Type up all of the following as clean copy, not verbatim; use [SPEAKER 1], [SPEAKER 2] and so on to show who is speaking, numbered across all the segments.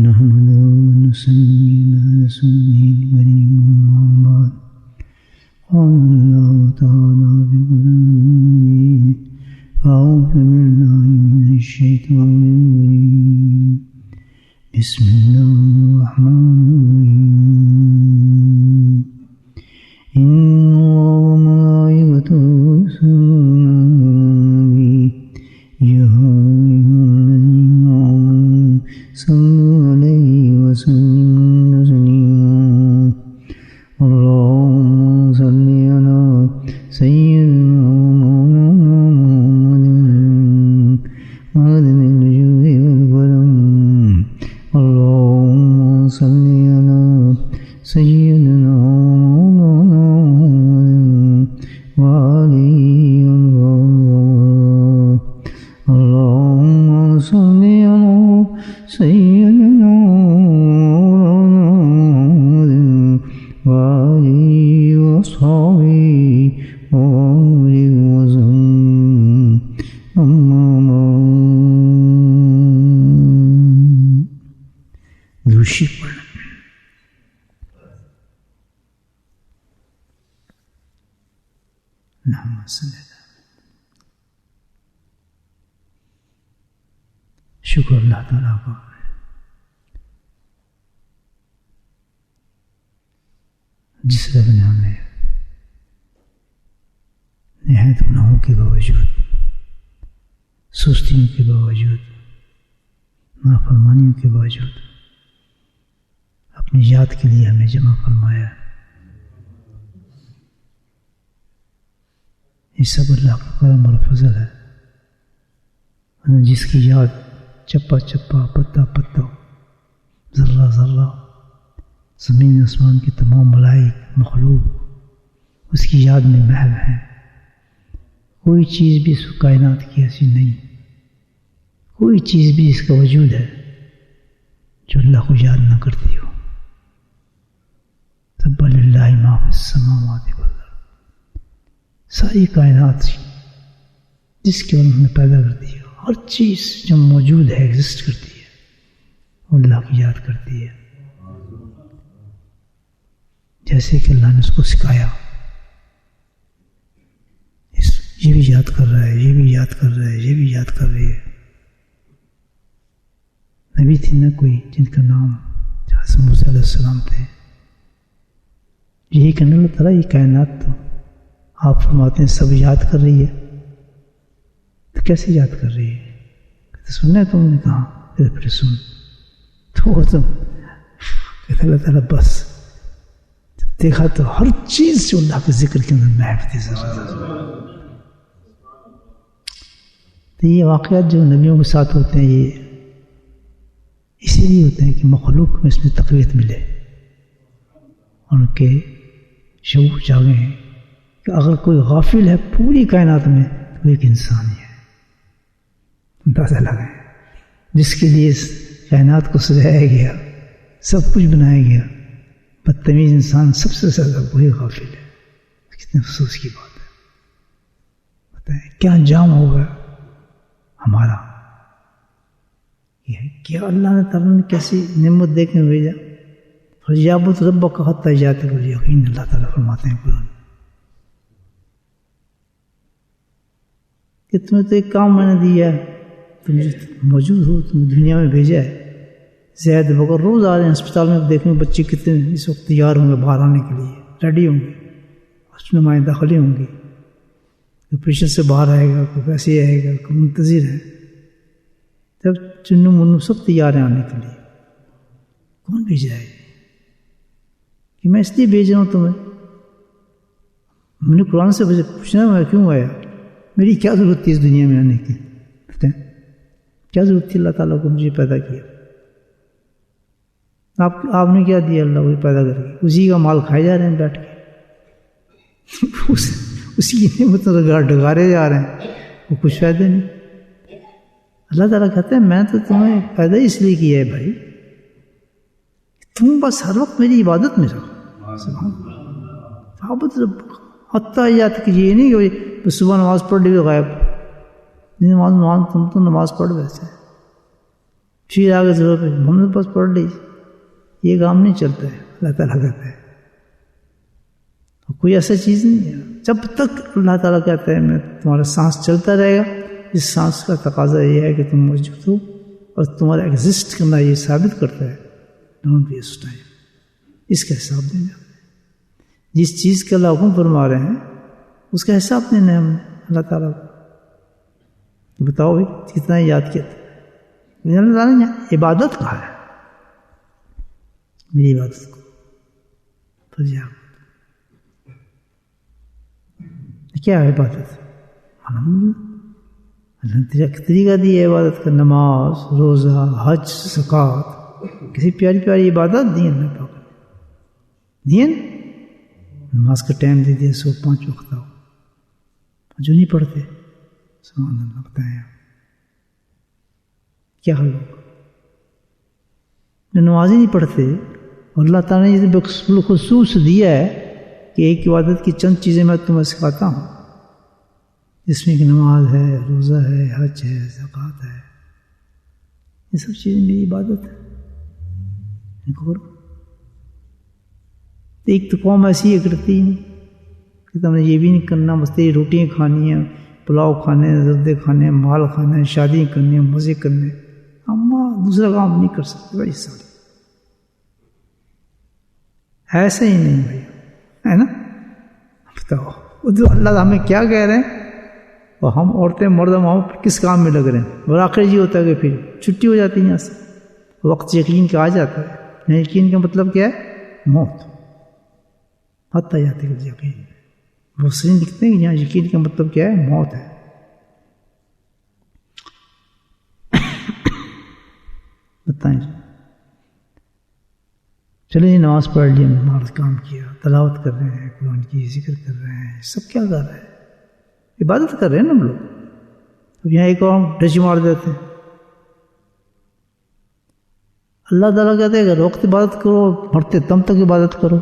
[SPEAKER 1] نحمده ونصلي على رسوله الكريم أما بعد قال الله تعالى في قرآنه أعوذ بالله من الشيطان الرجيم بسم الله الرحمن الرحيم إن الله وملائكته يصلون يا أيها الذين آمنوا صلوا عليه وسلموا تسليما اللهم صل على سيدنا محمد عدد الوجود والكرم اللهم صل على سيدنا مولانا محمد وعليه اللهم صل على سيدنا مولانا محمد وعليه وصحبه وبارك وسلم أما بعد دوشی پڑھنا اللهم صل على شکر اللہ تعالیٰ کا جس رب نے ہمیں نہایت گناہوں کے باوجود سستیوں کے باوجود نافرمانیوں کے باوجود اپنی یاد کے لیے ہمیں جمع فرمایا. یہ سب اللہ کا کرم اور فضل ہے جس کی یاد چپا چپا پتا پتا ذرہ ذرہ زمین آسمان کی تمام ملائک مخلوق اس کی یاد میں محو ہیں. کوئی چیز بھی اس کائنات کی ایسی نہیں, کوئی چیز بھی اس کا وجود ہے جو اللہ کو یاد نہ کرتی ہو. سبح للہ ما فی السماوات والارض, ساری کائنات جس کے انہوں نے پیدا کر دی ہے, ہر چیز جو موجود ہے ایگزسٹ کرتی ہے وہ اللہ کی یاد کرتی ہے. جیسے کہ اللہ نے اس کو سکھایا, یہ بھی یاد کر رہا ہے, یہ بھی یاد کر رہا ہے, یہ بھی یاد کر رہی ہے. نبی تھی نہ کوئی جن کا نام حضرت موسیٰ علیہ السلام تھے. یہی کہنے اللہ تعالیٰ یہ کائنات تو آپ فرماتے ہیں سب یاد کر رہی ہے, تو کیسے یاد کر رہی ہے؟ کہتے سننا ہے تم نے کہا, پھر سن تو تم کہتے اللہ تعالیٰ بس جب دیکھا تو ہر چیز جو اللہ کے ذکر کے اندر محو تھی. تو یہ واقعات جو نبیوں کے ساتھ ہوتے ہیں یہ اسی لیے ہوتے ہیں کہ مخلوق میں اس میں تقویت ملے, ان کے شعور جاگے ہیں کہ اگر کوئی غافل ہے پوری کائنات میں تو ایک انسان ہی ہے. اندازہ لگائیں جس کے لیے اس کائنات کو سجایا گیا, سب کچھ بنایا گیا, بدتمیز انسان سب سے زیادہ وہی غافل ہے. کتنے افسوس کی بات ہے. بتائیں کیا انجام ہوگا ہمارا. یہ کیا اللہ نے تعالیٰ نے کیسی نعمت دے کے بھیجا. فَلْيَعْبُدْ رَبَّكَ حَتَّىٰ يَأْتِيَكَ الْيَقِينُ, اللہ تعالیٰ فرماتے ہیں قرآن کہ تمہیں تو ایک کام میں نے دیا ہے, تم موجود ہو, تم دنیا میں بھیجا ہے. زید بکر روز آ رہے ہیں اسپتال میں, دیکھیں بچے کتنے اس وقت تیار ہوں گے باہر آنے کے لیے, ریڈی ہوں گے, نمائیں داخلے ہوں گی, آپریشن سے باہر آئے گا, کوئی ویسے آئے گا, کوئی منتظر ہے. جب چنو منو سب تیار ہیں آنے کے لیے. کون بھیج رہا ہے کہ میں اس لیے بھیج رہا ہوں تمہیں. میں نے قرآن سے پوچھنا میں کیوں آیا, میری کیا ضرورت تھی اس دنیا میں آنے کی. کیا ضرورت تھی اللہ تعالیٰ کو مجھے پیدا کیا. آپ نے کیا دیا اللہ کو پیدا کر کے, اسی کا مال کھائے جا رہے ہیں بیٹھ کے, اسی کی نعمتوں سے ڈگارے جا رہے ہیں, وہ کچھ فائدہ نہیں. اللہ تعالیٰ کہتے ہیں میں تو تمہیں پیدا اس لیے کیا ہے بھائی, تم بس ہر وقت میری عبادت میں رہو. عبادت حتیٰ یاد کہ یہ نہیں کہ صبح نماز پڑھ لی غائب, نماز تم تو نماز پڑھ ویسے پھر آگے ضرورت ہے ہم نے بس پڑھ لی، یہ کام نہیں چلتا ہے. اللہ تعالیٰ کہتا ہے کوئی ایسا چیز نہیں ہے. جب تک اللہ تعالیٰ کہتا ہے میں تمہارا سانس چلتا رہے گا، اس سانس کا تقاضا یہ ہے کہ تم موجود ہو، اور تمہارا ایگزسٹ کرنا یہ ثابت کرتا ہے. ڈونٹ ویسٹ ٹائم، اس کا حساب دینا. جس چیز کا اللہ حکم فرما رہے ہیں اس کا حساب دینا ہے ہم نے اللہ تعالیٰ کو. بتاؤ بھائی کتنا یاد کیا تھا اللہ تعالیٰ نے عبادت کہا ہے، میری عبادت کو کیا ہے عبادت؟ طریقہ دی ہے عبادت کا، نماز، روزہ، حج، زکوٰۃ، کسی پیاری پیاری عبادت دی اللہ پاک نے دی. نماز کا ٹائم دے دیا، 5 وقت آؤ. جو نہیں پڑھتے سبحان اللہ بتائیں کیا حال ہوگا. جو نماز ہی نہیں پڑھتے، اور اللہ تعالیٰ نے بالخصوص دیا ہے کہ ایک عبادت کی چند چیزیں میں تمہیں سکھاتا ہوں، جس میں کہ نماز ہے، روزہ ہے، حج ہے، زکوٰۃ ہے. یہ سب چیزیں میری عبادت ہے، ان کو کرو. ایک تو قوم ایسی ہے کرتی ہی نہیں کہ تم نے یہ بھی نہیں کرنا، بس تیری روٹیاں کھانی ہیں، پلاؤ کھانے ہیں، زردے کھانے ہیں، مال کھانے ہیں، شادی کرنی ہے، مزے کرنے. ہم دوسرا کام نہیں کر سکتے بھائی. سارے ایسا ہی نہیں بھائی، ہے نا. بتاؤ جو اللہ ہمیں کیا کہہ رہے ہیں، اور ہم عورتیں مرد ہم کس کام میں لگ رہے ہیں. اور آخر یہ ہوتا ہے کہ پھر چھٹی ہو جاتی ہے یہاں سے، وقت یقین کا آ جاتا ہے. یقین کا مطلب کیا ہے؟ موت. حتی جاتے کہ یقین مسلم لکھتے ہیں کہ یہاں یقین کا مطلب کیا ہے؟ موت ہے. بتائیں چلیں جی، نماز پڑھ لی، نماز کام کیا، تلاوت کر رہے ہیں، قرآن کی ذکر کر رہے ہیں، سب کیا کر رہے ہیں؟ عبادت کر رہے ہیں نا ہم لوگ. اب یہاں ایک اور ڈچ مار دیتے ہیں. اللہ تعالیٰ کہتے ہیں اگر وقت عبادت کرو، مرتے دم تک عبادت کرو.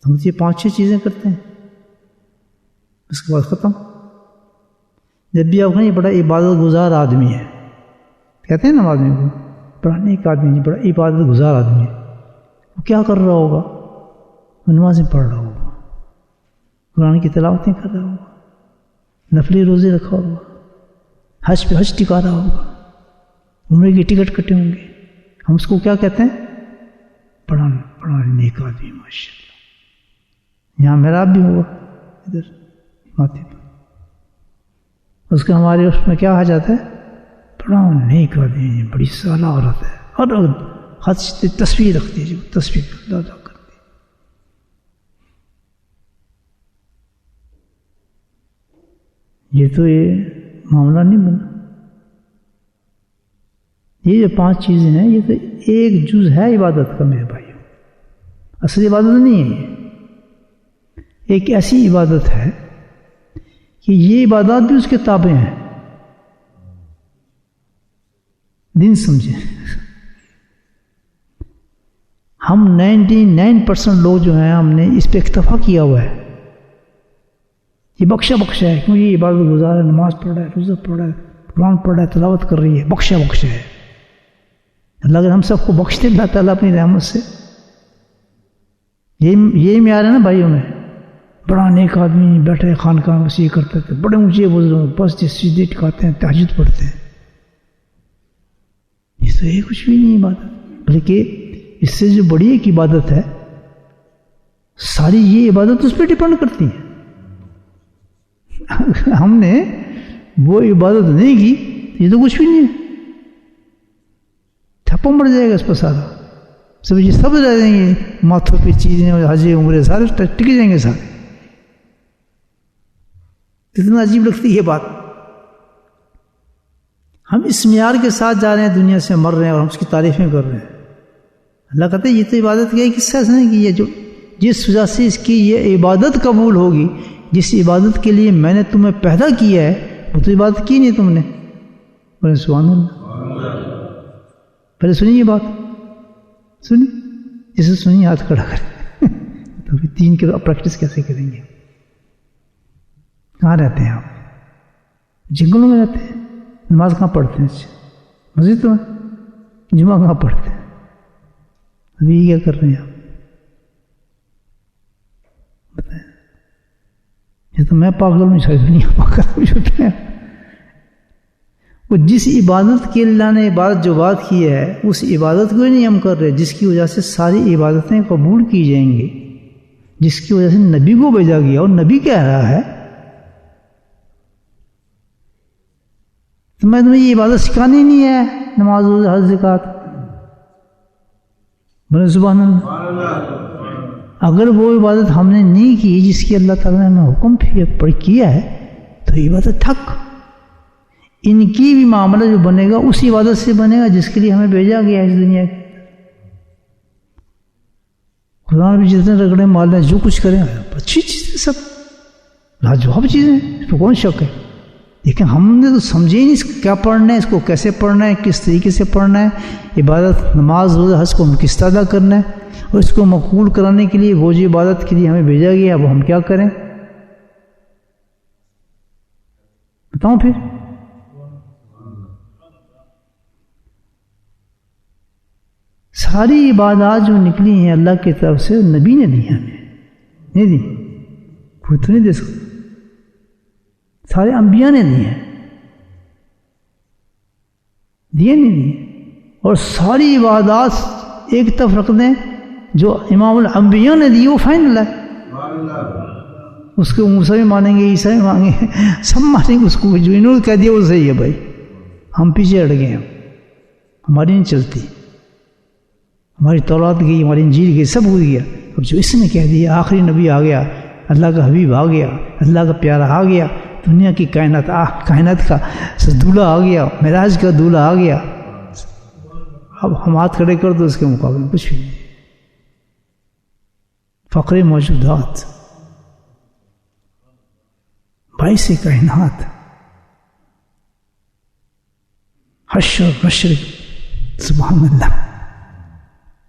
[SPEAKER 1] ہم یہ 5-6 چیزیں کرتے ہیں، اس کے بعد ختم. جب بھی آپ کہیں بڑا عبادت گزار آدمی ہے، کہتے ہیں نا آدمی کو بڑا نیک آدمی نہیں، بڑا عبادت گزار آدمی ہے. وہ کیا کر رہا ہوگا؟ وہ نمازیں پڑھ رہا ہوگا، قرآن کی تلاوتیں کر رہا ہوگا، نفلی روزے رکھا ہوگا، حج پہ حج ٹکا رہا ہوگا، عمرے کی ٹکٹ کٹے ہوں گے. ہم اس کو کیا کہتے ہیں؟ بڑا نیک آدمی ماشاء اللہ. یہاں محراب بھی ہوگا ادھر ماتھے پر، اس کا ہمارے اس میں کیا آ جاتا ہے؟ بڑا نیک آدمی، بڑی صالح عورت ہے، اور ہاتھ سے تصویر رکھتی ہے، جو تصویر ادا کرتی ہے. یہ تو یہ معاملہ نہیں بنا. یہ جو 5 چیزیں ہیں یہ تو ایک جز ہے عبادت کا میرے بھائیوں. اصل عبادت نہیں ہے. یہ ایک ایسی عبادت ہے کہ یہ عبادات بھی اس کے تابع ہیں. دین سمجھیں. ہم 99% لوگ جو ہیں ہم نے اس پہ اکتفا کیا ہوا ہے. یہ بخشا ہے، کیوں یہ عبادت گزار ہے، نماز پڑھ رہا ہے، روزہ پڑھ رہا ہے، قرآن پڑھ رہا ہے، تلاوت کر رہی ہے، بخشا ہے. اللہ اگر ہم سب کو بخش دے اللہ تعالیٰ اپنی رحمت سے. یہی معیار ہے نا بھائیوں میں. بڑا نیک آدمی بیٹھے خانقاہ وسیع کرتے تھے، بڑے اونچے بزرگ بس سجدے ٹکاتے ہیں، تہجد پڑھتے ہیں. یہ تو یہ کچھ بھی نہیں عبادت، بلکہ اس سے جو بڑی ایک عبادت ہے، ساری یہ عبادت اس پہ ڈپینڈ کرتی ہے. ہم نے وہ عبادت نہیں کی، یہ تو کچھ بھی نہیں ہے. تھپا مر جائے گا اس پر سارا. سب یہ سب رہ جائیں گے ماتھوں پہ چیزیں، حج عمرے سارے ٹک جائیں گے سارے. کتنا عجیب لگتی ہے بات. ہم اس معیار کے ساتھ جا رہے ہیں، دنیا سے مر رہے ہیں، اور ہم اس کی تعریفیں کر رہے ہیں. اللہ کہتے ہیں یہ تو عبادت کیا ہے، کس سے نہیں کی ہے، جو جس وجہ سے اس کی یہ عبادت قبول ہوگی، جس عبادت کے لیے میں نے تمہیں پیدا کیا ہے، وہ تو عبادت کی نہیں تم نے. بولے سبحان اللہ. پہلے سنیے یہ بات، سنی جسے سنیے ہاتھ کھڑا کریں. تو پھر 3 کے پریکٹس کیسے کریں گے؟ کہاں رہتے ہیں آپ؟ جنگلوں میں رہتے ہیں. نماز کہاں پڑھتے ہیں؟ مسجد میں جمعہ کہاں پڑھتے ہیں؟ ابھی کیا کر رہے ہیں آپ بتائیں؟ یہ تو میں پاگل ہوں، شاید دنیا پاگل ہوتے ہیں. وہ جس عبادت کے اللہ نے عبادت جو بات کی ہے اس عبادت کو ہی نہیں ہم کر رہے، جس کی وجہ سے ساری عبادتیں قبول کی جائیں گی، جس کی وجہ سے نبی کو بھیجا گیا. اور نبی کہہ رہا ہے تو میں تمہیں یہ عبادت سکھانی نہیں ہے، نماز روزہ حج زکات. بولے سبحان اللہ. اگر وہ عبادت ہم نے نہیں کی جس کی اللہ تعالیٰ نے ہمیں حکم کیا ہے تو عبادت ٹھک. ان کی بھی معاملہ جو بنے گا اس عبادت سے بنے گا جس کے لیے ہمیں بھیجا گیا ہے اس دنیا کے. خدا بھی جتنے رگڑے مال ہیں جو کچھ کریں اچھی چیزیں، سب لاجواب چیزیں، اس پہ کون شک ہے. لیکن ہم نے تو سمجھے ہی نہیں کیا پڑھنا ہے، اس کو کیسے پڑھنا ہے، کس طریقے سے پڑھنا ہے. عبادت نماز روزہ حج کو ہم کس طرح ادا کرنا ہے، اور اس کو مقبول کرانے کے لیے وہ جو عبادت کے لیے ہمیں بھیجا گیا وہ ہم کیا کریں. بتاؤں پھر ساری عبادات جو نکلی ہیں اللہ کی طرف سے نبی نے دی ہمیں، نہیں دی، کوئی تو نہیں دے سکتا. سارے انبیاء نے دی ہیں، دیے نہیں دیے. اور ساری عبادات ایک طرف رکھ دیں جو امام الانبیاء نے دی وہ فائنل ہے. اس کو موسیٰ بھی مانیں گے، عیسیٰ بھی مانیں گے، سب مانیں گے اس کو. جو انہوں نے کہہ دیا وہ صحیح ہے بھائی، ہم پیچھے ہٹ گئے ہیں، ہماری نہیں چلتی. ہماری تورات گئی، ہماری انجیل گئی، سب ہو گیا. اب جو اس نے کہہ دیا آخری نبی آ گیا، اللہ کا حبیب آ گیا، اللہ کا پیارا آ گیا، دنیا کی کائنات کا دولہا آ گیا، معراج کا دولہا آ گیا. اب ہم ہاتھ کھڑے کر دو اس کے مقابلے میں کچھ بھی نہیں. فقر موجودات، باعث کائنات، حشر نشر، سبحان اللہ،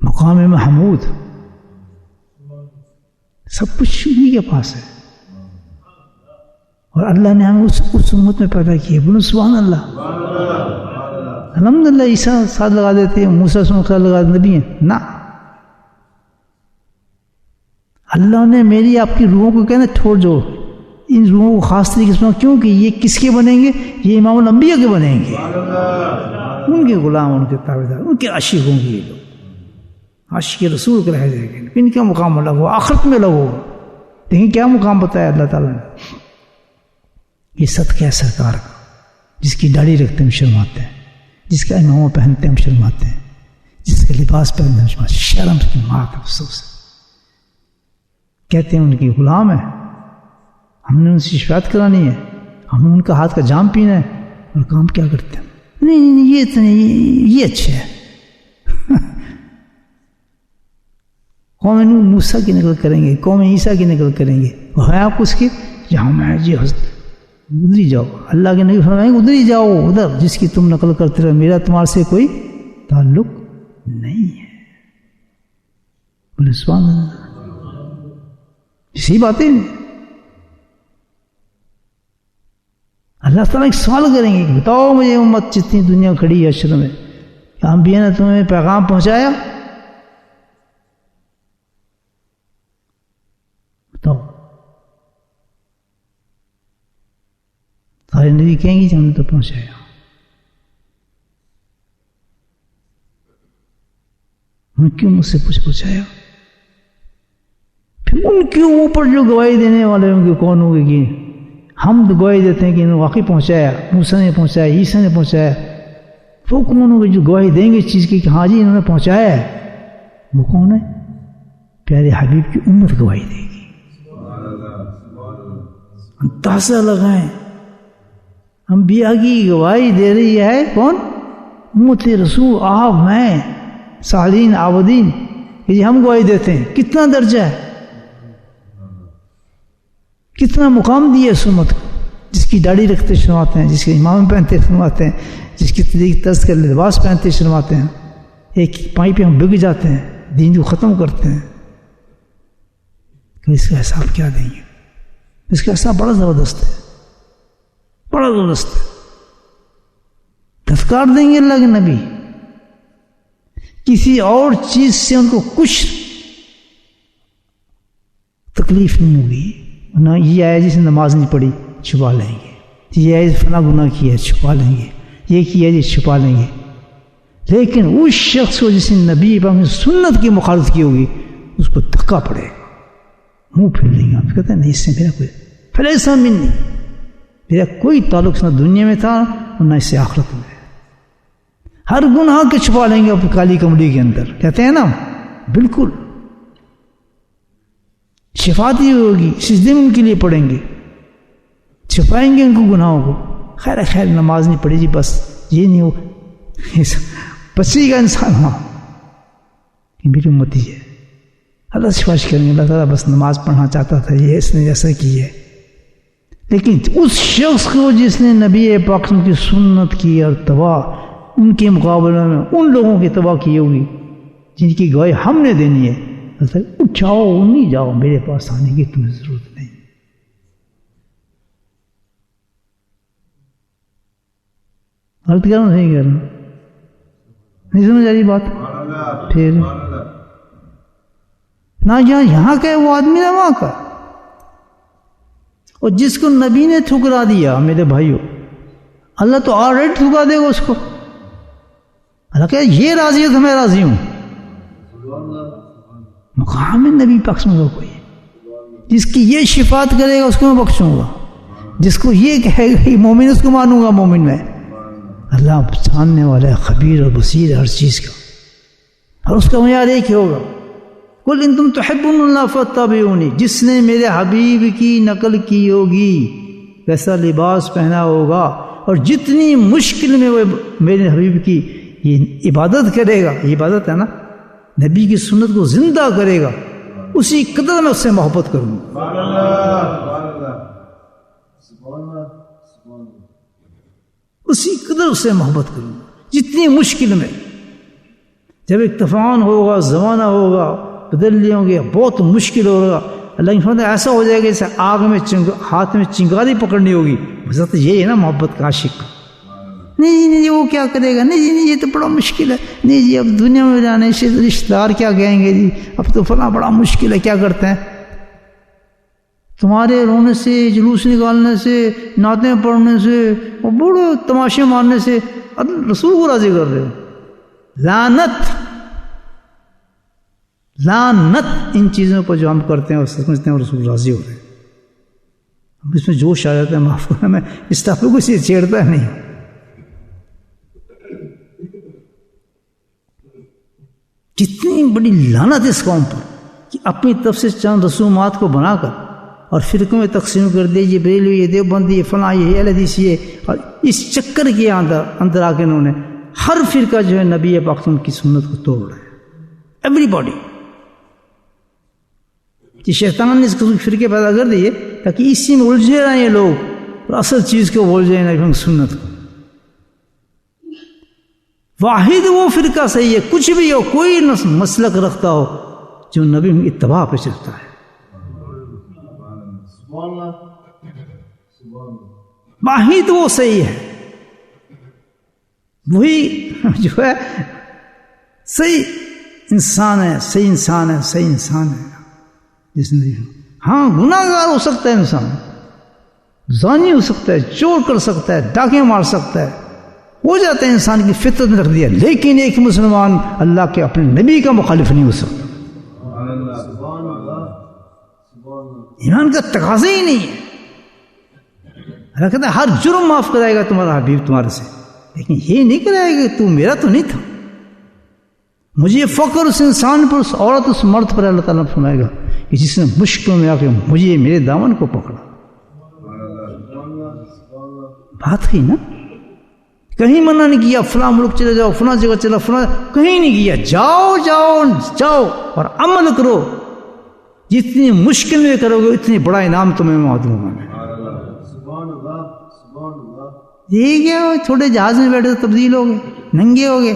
[SPEAKER 1] مقام محمود، سب کچھ انہی کے پاس ہے. اور اللہ نے ہمیں اس امت میں پیدا کیا. بولو سبحان اللہ. الحمدللہ. عیسیٰ ساتھ لگا دیتے ہیں، موسیٰ ساتھ لگا دیتے نبی ہیں نا. اللہ نے میری آپ کی روحوں کو کہنا چھوڑ جو ان روحوں کو خاص طریقے سے، کیونکہ یہ کس کے بنیں گے؟ یہ امام الانبیاء کے بنیں گے، ان کے غلام، ان کے تابعدار، ان کے عاشق ہوں گے. یہ لوگ عاشق رسول کے رہ جائیں گے. ان کا مقام الگ ہو، آخرت میں الگ ہوگا. لیکن کیا مقام بتایا اللہ تعالیٰ نے؟ یہ صدقہ ہے سرکار کا، جس کی داڑھی رکھتے ہیں ہم شرماتے ہیں، جس کا امامہ پہنتے ہیں ہم شرماتے ہیں، جس کا لباس پہنتے ہیں ہم شرماتے ہیں. شرم کی ماں کا افسوس ہے. کہتے ہیں ان کی غلام ہے، ہم نے ان سے شفاعت کرانی ہے، ہمیں ان کا ہاتھ کا جام پینا ہے. اور کام کیا کرتے ہیں؟ نہیں یہ اچھا ہے. قوم نوح موسیٰ کی نقل کریں گے، قوم عیسیٰ کی نقل کریں گے. وہ ہے آپ اس کی جہاں میں جی ادھر ہی جاؤ. اللہ کے نبی فرمائیں گے ادھر ہی جاؤ، ادھر جس کی تم نقل کرتے رہو، میرا تمہارے سے کوئی تعلق نہیں ہے. بولے سبحان اللہ. اسی باتیں اللہ تعالیٰ ایک سوال کریں گے کہ بتاؤ مجھے امت جتنی دنیا کھڑی ہے حشر میں، کہ انبیاء نے تمہیں پیغام پہنچایا؟ بتاؤ. سارے نبی کہیں گے کہ ہم نے تو پہنچایا. ہم کیوں مجھ سے پوچھایا؟ پھر ان کے اوپر جو گواہی دینے والے ہوں گے کون ہوں گے؟ کہ ہم تو گواہی دیتے ہیں کہ انہوں نے واقعی پہنچایا، موسیٰ نے پہنچایا، عیسیٰ نے پہنچایا. وہ کون ہوں گے جو گواہی دیں گے اس چیز کی کہ ہاں جی انہوں نے پہنچایا ہے؟ وہ کون ہے؟ پیارے حبیب کی امت گواہی دے گی. اندازہ لگائیں، انبیاء کی گواہی دے رہی ہے کون؟ امت رسول، آپ، میں، صالحین، عابدین. کہ ہم گواہی دیتے ہیں. کتنا درجہ ہے، کتنا مقام دیا اس امت کو، جس کی داڑھی رکھتے شرماتے ہیں، جس کے امام پہنتے شرماتے ہیں، جس کی طرز کر لباس پہنتے شرماتے ہیں. ایک پائی پہ ہم بگ جاتے ہیں، دین کو ختم کرتے ہیں. کہ اس کا حساب کیا دیں گے؟ اس کا حساب بڑا زبردست ہے، بڑا زبردست ہے. دھتکار دیں گے اللہ کے نبی. کسی اور چیز سے ان کو کچھ تکلیف نہیں ہوگی. نہ یہ آیا جس نے نماز نہیں پڑھی چھپا لیں گے, یہ آیا فلاں گناہ کیا ہے چھپا لیں گے, یہ کیا ہے چھپا لیں گے. لیکن اس شخص کو جس نے نبی پاک کی سنت کی مخالفت کی ہوگی اس کو دھکا پڑے, منہ پھیر لیں گے. آپ کہتے ہیں نہیں, اس سے میرا کوئی فلیسا من نہیں, میرا کوئی تعلق نہ دنیا میں تھا نہ اس سے آخرت میں. ہر گناہ کے چھپا لیں گے اپنی کالی کمڑی کے اندر. کہتے ہیں نا بالکل شفاعت ہی ہوگی, سجدے میں ان کے لیے پڑھیں گے, چھپائیں گے ان کو گناہوں کو. خیر خیر نماز نہیں پڑھی جی بس یہ نہیں ہو بچے گا انسان. ہاں میری امتی ہے, اللہ سفارش کریں گے اللہ تعالیٰ بس نماز پڑھنا چاہتا تھا, یہ اس نے ایسا کی ہے. لیکن اس شخص کو جس نے نبی پاک کی سنت کی اور تباہ, ان کے مقابلے میں ان لوگوں کی تباہ کی ہوگی جن کی گواہی ہم نے دینی ہے, اٹھاؤ نہیں جاؤ, میرے پاس آنے کی تمہیں ضرورت نہیں. غلط کہہ رہا ہوں صحیح کہہ رہا ہوں, نہیں سمجھ آ رہی بات؟ پھر نہ یہاں کا ہے وہ آدمی نہ وہاں کا. اور جس کو نبی نے ٹھکرا دیا میرے بھائیوں, اللہ تو آلریڈی ٹھکرا دے گا اس کو. اللہ کہ یہ راضی ہے تو میں راضی ہوں. مقام نبی پاک میں کوئی ہے جس کی یہ شفاعت کرے گا اس کو میں بخشوں گا, جس کو یہ کہے گا یہ مومن اس کو مانوں گا مومن میں. اللہ جاننے والا ہے, خبیر اور بصیر ہے ہر چیز کا, اور اس کا معیار ایک ہی ہوگا. قل ان تم تحبون اللہ فاتبعونی, جس نے میرے حبیب کی نقل کی ہوگی ویسا لباس پہنا ہوگا, اور جتنی مشکل میں وہ میرے حبیب کی یہ عبادت کرے گا, یہ عبادت ہے نا, نبی کی سنت کو زندہ کرے گا, اسی قدر میں اس سے محبت کروں گا. اسی قدر اس سے محبت کروں گا جتنی مشکل میں. جب ایک طوفان ہوگا, زمانہ ہوگا, بدلیے ہوں گے, بہت مشکل ہوگا, اللہ کی فرماتا ہے ایسا ہو جائے گا جیسے آگ میں ہاتھ میں چنگاری پکڑنی ہوگی. حضرت یہ ہے نا محبت کا عاشق. نہیں جی وہ کیا کرے گا, نہیں جی یہ تو بڑا مشکل ہے, نہیں جی اب دنیا میں جانے سے رشتہ دار کیا کہیں گے جی, اب تو فلاں بڑا مشکل ہے, کیا کرتے ہیں تمہارے رونے سے, جلوس نکالنے سے, نعتیں پڑھنے سے, اور بڑے تماشے مارنے سے رسول کو راضی کر رہے ہو. لعنت لعنت ان چیزوں پر جو ہم کرتے ہیں اور سمجھتے ہیں رسول راضی ہو رہے ہیں. اس میں جوش آ جاتا ہے, معاف کرنا, میں اس ٹاپک کو سے چھیڑتا ہے نہیں. کتنی بڑی لعنت اس قوم پر کہ اپنی طرف سے چند رسومات کو بنا کر اور فرقوں میں تقسیم کر دے, یہ بریلوی, یہ دیوبندی, یہ فلاں, یہ اہل حدیث, یہ, اور اس چکر کے اندر آ کے انہوں نے ہر فرقہ جو ہے نبی پاک کی سنت کو توڑ رہا ہے. Every body. کہ شیطان نے اس قسم کے فرقے پیدا کر دیے تاکہ اسی میں الجھے رہیں یہ لوگ, اور اصل چیز کو بول جائیں نبی پاک سنت کو. واحد وہ فرقہ صحیح ہے, کچھ بھی ہو, کوئی مسلک رکھتا ہو جو نبی کی اتباع پہ چلتا ہے. واحد وہ صحیح ہے, وہی جو ہے صحیح انسان ہے, صحیح انسان ہے, صحیح انسان ہے. جس نے ہاں گناہ گار ہو سکتا ہے انسان, زانی ہو سکتا ہے, چور کر سکتا ہے, ڈاکے مار سکتا ہے, ہو جاتا ہے انسان کی فطرت میں رکھ دیا, لیکن ایک مسلمان اللہ کے اپنے نبی کا مخالف نہیں ہو سکتا. ایمان کا تقاضا ہی نہیں ہے. اللہ کہتا ہے ہر جرم معاف کرائے گا تمہارا حبیب تمہارے سے, لیکن یہ نہیں کرائے گا تو میرا تو نہیں تھا. مجھے فخر اس انسان پر, اس عورت, اس مرد پر اللہ تعالیٰ نے فرمائے گا کہ جس نے مشکل میں آ کے مجھے میرے دامن کو پکڑا. بات ہی نا, کہیں منع نہیں کیا فلاں ملک چلے جاؤ, فلاں جگہ چلا, فلاں کہیں نہیں کیا. جاؤ جاؤ جاؤ اور عمل کرو, جتنی مشکل میں کرو گے اتنی بڑا انعام تمہیں میں دوں گا. یہ کیا چھوٹے جہاز میں بیٹھے تو تبدیل ہو گئے, ننگے ہو گئے,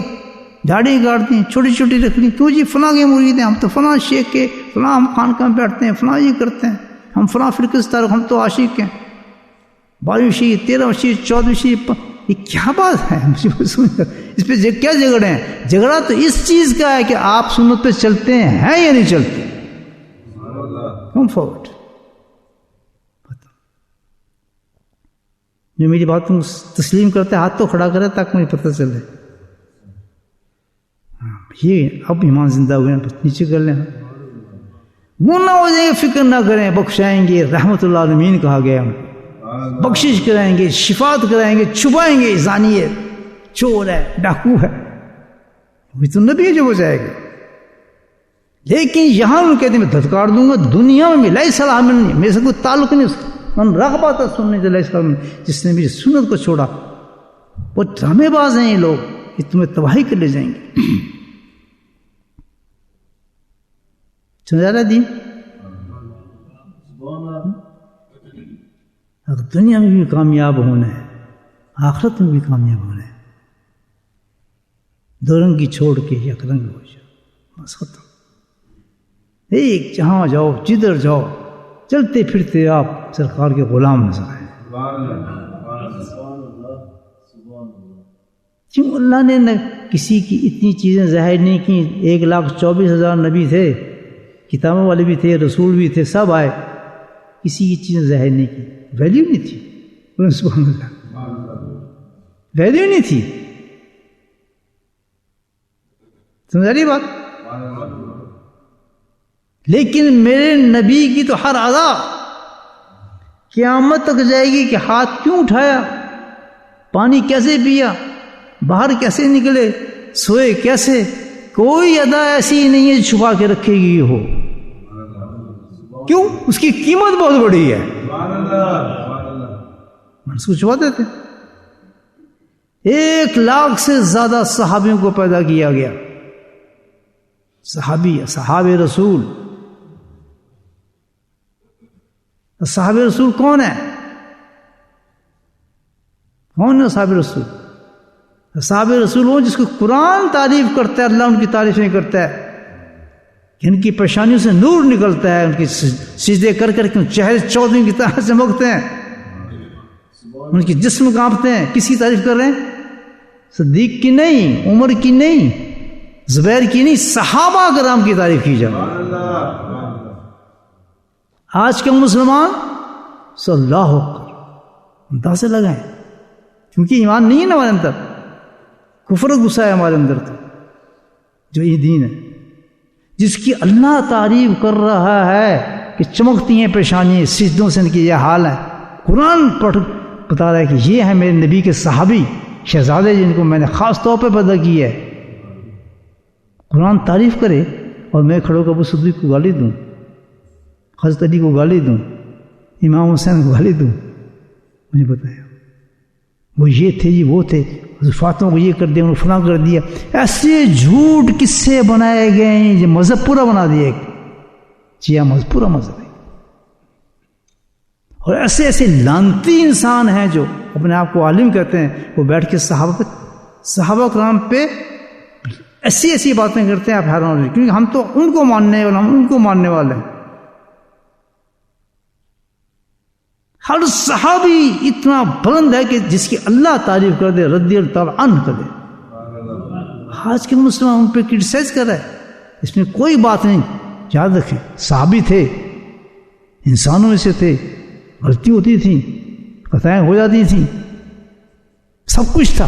[SPEAKER 1] داڑھی کاٹتے ہیں, چھوٹی چھوٹی رکھ لی, تو جی فلاں کے مرید ہیں, ہم تو فلاں شیخ کے, فلاں ہم خانقاہ میں بیٹھتے ہیں, فلاں یہ کرتے ہیں, ہم فلاں فرقے سے تعلق, ہم تو عاشق ہیں. 12ویں شیعہ, 13ویں شیعہ, 14ویں شیعہ, یہ کیا بات ہے؟ مجھے اس پہ کیا جھگڑے ہیں؟ جھگڑا تو اس چیز کا ہے کہ آپ سنت پہ چلتے ہیں یا نہیں چلتے. Come forward. جو میری بات تم تسلیم کرتے ہاتھ تو کھڑا کرے تاکہ مجھے پتہ چلے. یہ اب ایمان زندہ ہوئے ہیں، نیچے کر لیں. گناہ ہو جائیں گے فکر نہ کریں، بخشائیں گے. رحمت اللہ عالمین کہا گیا، بخشش کرائیں گے، شفاعت کرائیں گے، چھپائیں گے. زانی ہے، چور ہے، ڈاکو ہے، وہی تو نبی ہے جو بچائے گا. لیکن یہاں وہ کہتے ہیں میں دھتکار دوں گا دنیا میں لئی صلاح میں نہیں، میرے سے کوئی تعلق نہیں. اس کا من رغبہ تھا سننے سے لئی صلاح میں، جس نے میری سنت کو چھوڑا. وہ ڈرامے باز ہیں یہ لوگ، یہ تمہیں تباہی کر لے جائیں گے. سمجھا رہا دین؟ اگر دنیا میں بھی کامیاب ہونا ہے، آخرت میں بھی کامیاب ہونا ہے، دو رنگ کی چھوڑ کے یک رنگ ہو جاؤ، بس ختم. ایک جہاں جاؤ، جدھر جاؤ، چلتے پھرتے آپ سرکار کے غلام نظر آئے. کیوں اللہ نے نہ کسی کی اتنی چیزیں ظاہر نہیں کی؟ 1,24,000 نبی تھے، کتابوں والے بھی تھے، رسول بھی تھے، سب آئے، کسی کی چیزیں ظاہر نہیں کی. ویلیو نہیں تھی. سبحان اللہ، ویلیو نہیں تھی. سمجھ رہی بات؟ لیکن میرے نبی کی تو ہر ادا قیامت تک جائے گی کہ ہاتھ کیوں اٹھایا، پانی کیسے پیا، باہر کیسے نکلے، سوئے کیسے، کوئی ادا ایسی نہیں ہے چھپا کے رکھے گی ہو. کیوں؟ اس کی قیمت بہت بڑی ہے. اس کو چھپا دیتے. 1,00,000 سے زیادہ صحابیوں کو پیدا کیا گیا. صحابہ رسول. صحابہ رسول کون ہے؟ کون ہے صحابہ رسول؟ صحابہ رسول وہ جس کو قرآن تعریف کرتا ہے، اللہ ان کی تعریف نہیں کرتا ہے کہ ان کی پریشانیوں سے نور نکلتا ہے، ان کی سجدے کر کر کے چہرے چودھویں کی طرح چمکتے ہیں، ان کی جسم کانپتے ہیں. کس کی تعریف کر رہے ہیں؟ صدیق کی نہیں، عمر کی نہیں، زبیر کی نہیں، صحابہ کرام کی تعریف کی جائے. آج کے مسلمان صلی اللہ اکبر اندازے لگائیں، کیونکہ ایمان نہیں ہے نا ہمارے اندر، کفر غصہ ہے ہمارے اندر. تو جو یہ دین ہے جس کی اللہ تعریف کر رہا ہے کہ چمکتی ہیں پیشانی، سجدوں سے ان کی یہ حال ہے. قرآن پڑھ بتا رہا ہے کہ یہ ہے میرے نبی کے صحابی شہزادے جن کو میں نے خاص طور پہ پیدا کیا ہے. قرآن تعریف کرے اور میں کھڑو کر ابو صدیق کو گالی دوں، حضرت علی کو گالی دوں، امام حسین کو گالی دوں. مجھے بتایا وہ یہ تھے، یہ وہ تھے، فاطمہ کو یہ کر دیا، انہوں نے فلاں کر دیا. ایسے جھوٹ کس سے بنائے گئے ہیں؟ یہ مذہب پورا بنا دیا. جی ہاں، پورا مذہب ہے. اور ایسے ایسے لانتی انسان ہیں جو اپنے آپ کو عالم کہتے ہیں، وہ بیٹھ کے صحابہ کرام پہ ایسی ایسی باتیں کرتے ہیں. آپ حیران ہو رہے ہیں کیونکہ ہم تو ان کو ماننے والے، ہم ان کو ماننے والے ہیں. ہر صحابی اتنا بلند ہے کہ جس کی اللہ تعریف کر دے، رضی اللہ تعالیٰ عنہ کر دے. آج کے مسلمان ان پہ کرٹیسائز کر رہا ہے، اس میں کوئی بات نہیں. یاد رکھیں صحابی تھے، انسانوں میں سے تھے، غلطی ہوتی تھی، خطائیں ہو جاتی تھیں، سب کچھ تھا.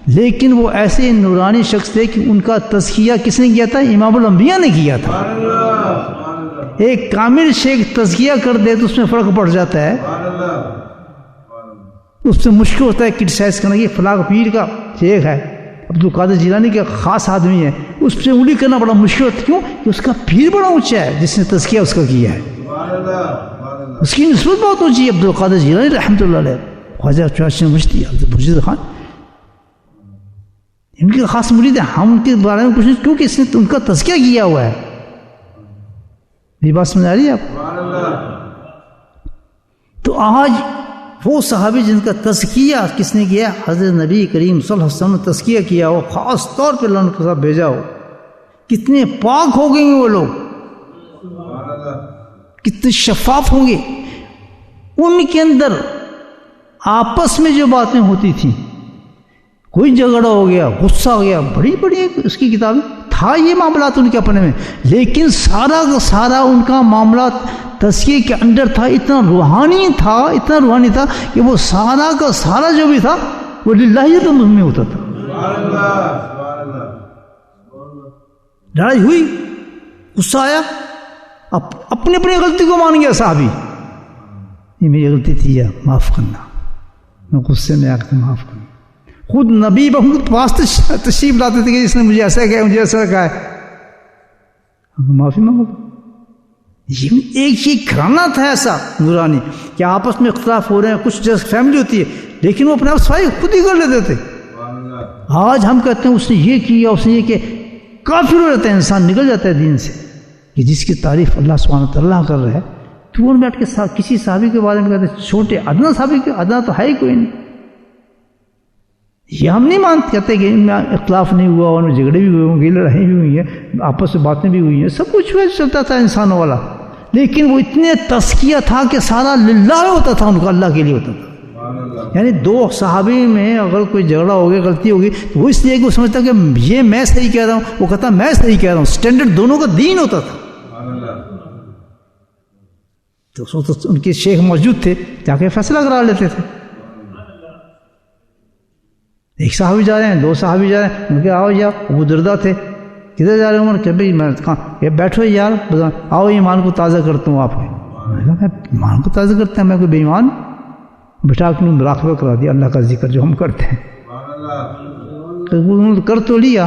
[SPEAKER 1] لیکن وہ ایسے نورانی شخص تھے کہ ان کا تزکیہ کس نے کیا تھا؟ امام الانبیاء نے کیا تھا. ایک کامل شیخ تزکیہ کر دے تو اس میں فرق پڑ جاتا ہے. اس سے مشکل ہوتا ہے کرٹیسائز کرنا کہ فلاں پیر کا شیخ ہے، عبد القادر جیلانی کا خاص آدمی ہے، اس سے انگلی کرنا بڑا مشکل ہوتا ہے. کیوں؟ کہ اس کا پیر بڑا اونچا ہے جس نے تزکیہ اس کا کیا ہے، اس کی نسبت بہت اونچی ہے. عبد القادر جیلانی رحمۃ اللہ علیہ، خواجہ چاشنی مشتی، عبد المجید خان، ان کے خاص مرید ہیں. ہم ان کے بارے میں کچھ نہیں کیونکہ اس نے ان کا تزکیہ کیا ہوا ہے. یہ بات سمجھ آ رہی ہے آپ؟ تو آج وہ صحابی جن کا تزکیہ کس نے کیا؟ حضرت نبی کریم صلی اللہ علیہ وسلم نے تزکیہ کیا ہو، خاص طور پہ اللہ کے ساتھ بھیجا ہو. کتنے پاک ہو گئے ہیں وہ لوگ، کتنے شفاف ہوں گے. ان کے اندر آپس میں جو باتیں ہوتی تھیں کوئی جھگڑا ہو گیا، غصہ ہو گیا، بڑی بڑی اس کی کتابیں تھا یہ معاملات ان کے اپنے میں، لیکن سارا کا سارا ان کا معاملات تزکیے کے اندر تھا، اتنا روحانی تھا کہ وہ سارا کا سارا جو بھی تھا وہ للہیت میں ہوتا تھا۔ لڑائی ہوئی، غصہ آیا، اپنی غلطی کو مان گیا صحابی، یہ میری غلطی تھی یا معاف کرنا، میں غصے میں آ کے معاف کرنا۔ خود نبی بہت پاس تشریف لاتے تھے کہ اس نے مجھے ایسا کہا، مجھے ایسا کہا ہے، معافی مانگو۔ یہ ایک گھرانہ تھا ایسا نورانی کہ آپس میں اختلاف ہو رہے ہیں، کچھ جیسے فیملی ہوتی ہے، لیکن وہ اپنے آپ صفائی خود ہی کر لیتے تھے۔ آج ہم کہتے ہیں اس نے یہ کیا، اس نے یہ کیا، کافر ہو جاتا ہے انسان، نکل جاتا ہے دین سے۔ کہ جس کی تعریف اللہ سبحانہ تعالیٰ کر رہا ہے، تو وہ بیٹھ کے کسی صحابی کے بارے میں کہتے ہیں چھوٹے ادنا صحابی کے، ادنا تو ہے ہی کوئی نہیں۔ یہ ہم نہیں مانتے، کہتے کہ ان میں اختلاف نہیں ہوا، ان میں جھگڑے بھی ہوئے ہوں گے، لڑائی بھی ہوئی ہیں، آپس میں باتیں بھی ہوئی ہیں، سب کچھ چلتا تھا انسانوں والا، لیکن وہ اتنے تزکیہ تھا کہ سارا للہ ہوتا تھا، ان کا اللہ کے لیے ہوتا تھا۔ یعنی دو صحابی میں اگر کوئی جھگڑا ہو گیا، غلطی ہو گئی، تو وہ اس لیے کہ وہ سمجھتا کہ یہ میں صحیح کہہ رہا ہوں، وہ کہتا میں صحیح کہہ رہا ہوں، سٹینڈرڈ دونوں کا دین ہوتا تھا۔ تو ان کے شیخ موجود تھے، جا کے فیصلہ کرا لیتے تھے۔ ایک صحابی جا رہے ہیں، دو صحابی جا رہے ہیں، ان کے آؤ یا ابو دردہ تھے، کدھر جا رہے ہیں عمر؟ کہ بھائی میں کہاں، یہ بیٹھو یار، آؤ ایمان کو تازہ کرتا ہوں آپ کے۔ میں کہا میں ایمان کو تازہ کرتا ہوں، میں کوئی بے ایمان؟ بٹھا کے مراقبہ کرا دیا اللہ کا ذکر جو ہم کرتے ہیں۔ انہوں نے کر تو لیا،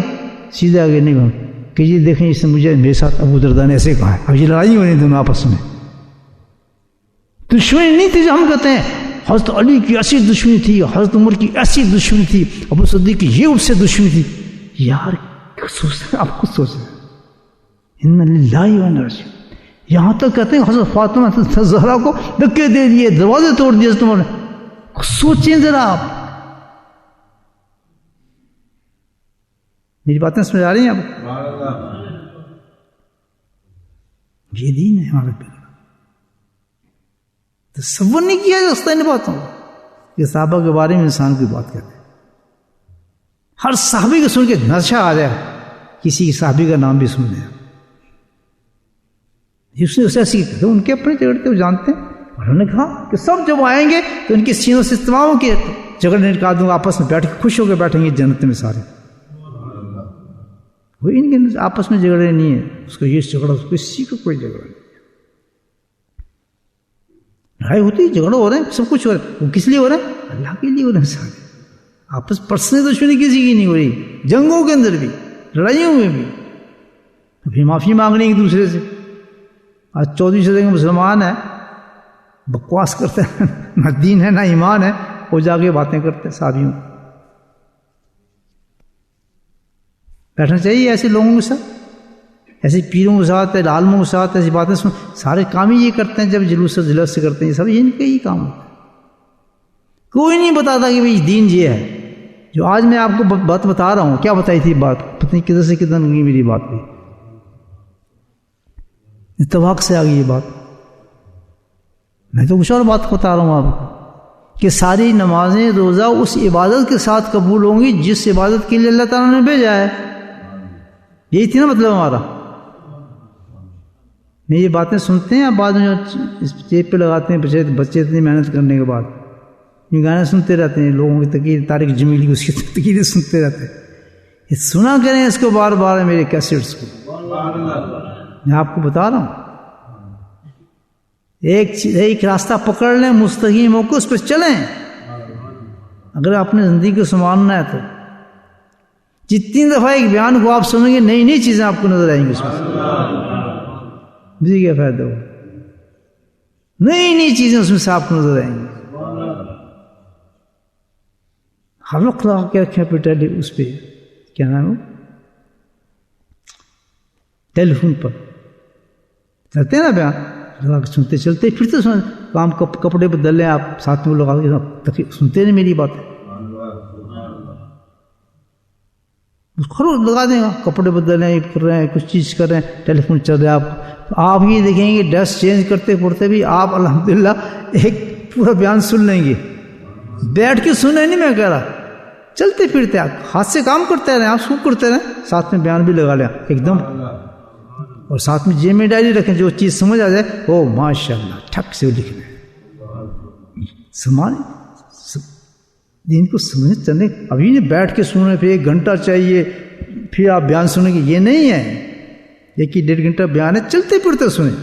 [SPEAKER 1] سیدھے آگے نہیں بڑھ کہ یہ دیکھیں اس نے مجھے، میرے ساتھ ابو دردہ نے ایسے کہا ہے، اب یہ لڑائی ہو رہی دونوں آپس میں، دشمنی نہیں تھی جو ہم کہتے ہیں حضرت علی کی ایسی دشمنی تھی، حضرت عمر کی ایسی دشمنی تھی، ابو صدیق کی یہ ان سے دشمنی تھی۔ یار سوچتے ہیں، آپ خود سوچیں، انا للہ و انا الیہ راجعون۔ یہاں تک کہتے ہیں حضرت فاطمہ زہرا کو دھکے دے دیے، دروازے توڑ دیے حضرت عمر نے۔ سوچیں ذرا آپ، میری باتیں سمجھ آ رہی ہیں آپ؟ یہ دین ہے ہمارے پہ، تصور نہیں کیا جا سکتا ان باتوں کہ صحابہ کے بارے میں انسان کی بات کرتے ہیں۔ ہر صحابی کو سن کے نشہ آ جائے، کسی صحابی کا نام بھی سن لیا، اس نے اسے ایسی کہا، ان کے اپنے جھگڑتے وہ جانتے ہیں۔ انہوں نے کہا کہ سب جب آئیں گے تو ان کے سینوں سے تمام کے جھگڑنے نکال دوں گا، آپس میں بیٹھ کے خوش ہو کے بیٹھیں گے جنت میں سارے۔ وہ ان کے آپس میں جھگڑے نہیں ہیں، اس کا یہ جھگڑا، اس کو کسی کو کوئی جھگڑا نہیں، لڑائی ہوتی ہے، جھگڑا ہو رہے ہیں، سب کچھ ہو رہا ہے، وہ کس لیے ہو رہا ہے؟ اللہ کے لیے ہو رہے ہیں سارے۔ آپس پرسنل دشمنی کسی کی نہیں ہو رہی، جنگوں کے اندر بھی، لڑائیوں میں بھی، ابھی معافی مانگنے ایک دوسرے سے۔ آج 14 صدی کے مسلمان ہیں، بکواس کرتے ہیں، نہ دین ہے نہ ایمان ہے، وہ جا کے باتیں کرتے ہیں صحابیوں۔ بیٹھنا چاہیے ایسے لوگوں کے ساتھ، ایسے پیروں کے ساتھ، عالموں کے ساتھ ایسی باتیں سن، سارے کام ہی یہ کرتے ہیں، جب جلوس سے کرتے ہیں، سب ان کا ہی کام ہوتا ہے۔ کوئی نہیں بتاتا کہ بھائی دین یہ ہے، جو آج میں آپ کو بات بتا رہا ہوں، کیا بتائی تھی بات، پتہ نہیں کدھر سے کدھر گئی میری بات بھی، اتفاق سے آ گئی یہ بات۔ میں تو کچھ اور بات بتا رہا ہوں آپ کو کہ ساری نمازیں روزہ اس عبادت کے ساتھ قبول ہوں گی جس عبادت کے لیے اللہ تعالیٰ نے بھیجا ہے۔ یہی تھی نا مطلب ہمارا۔ میں یہ باتیں سنتے ہیں، بعد میں اس جیب پہ لگاتے ہیں بچے اتنی محنت کرنے کے بعد، یہ گانے سنتے رہتے ہیں، لوگوں کی تقریر، طارق جمیلی کی اس کی تقریریں سنتے رہتے ہیں۔ یہ سنا کریں اس کو بار بار، میرے کیسٹس کو میں آپ کو بتا رہا ہوں۔ ایک راستہ پکڑ لیں مستقیم ہو کے، اس پہ چلیں اگر آپ نے زندگی کو سنبھالنا ہے تو۔ جتنی دفعہ ایک بیان کو آپ سنیں گے، نئی نئی چیزیں آپ کو نظر آئیں گی اس میں، مجھے کیا فائدہ ہو، نئی نئی چیزیں اس میں سے آپ کو نظر آئیں گی۔ ہر وقت لگا کے رکھیں پہ اس پہ کیا نام ہے، ٹیلی فون پر چلتے ہیں نا بیان، لگا کے سنتے چلتے، پھر تو کام کپڑے بدل لیں آپ، ساتھ میں لگا کے سنتے نہیں میری بات، لگا دیں گا، کپڑے بدل رہے ہیں، کر رہے ہیں، کچھ چیز کر رہے ہیں، ٹیلی فون چل رہا ہے، آپ یہ دیکھیں گے ڈریس چینج کرتے پڑتے بھی آپ الحمدللہ ایک پورا بیان سن لیں گے، بیٹھ کے سنیں نہیں میں کہہ رہا، چلتے پھرتے ہاتھ سے کام کرتے رہے، آپ سوکھ کرتے رہیں، ساتھ میں بیان بھی لگا لیں ایک دم، اور ساتھ میں جیب میں ڈائری رکھیں، جو چیز سمجھ آ جائے او ماشاء اللہ ٹھک سے لکھنا ہے، سمانے دین کو سمجھ چلنے. ابھی نہیں بیٹھ کے سننے پھر 1 گھنٹہ چاہیے پھر آپ بیان سنیں گے، یہ نہیں ہے. 1-1.5 گھنٹہ بیان ہے، چلتے پھرتے سنیں،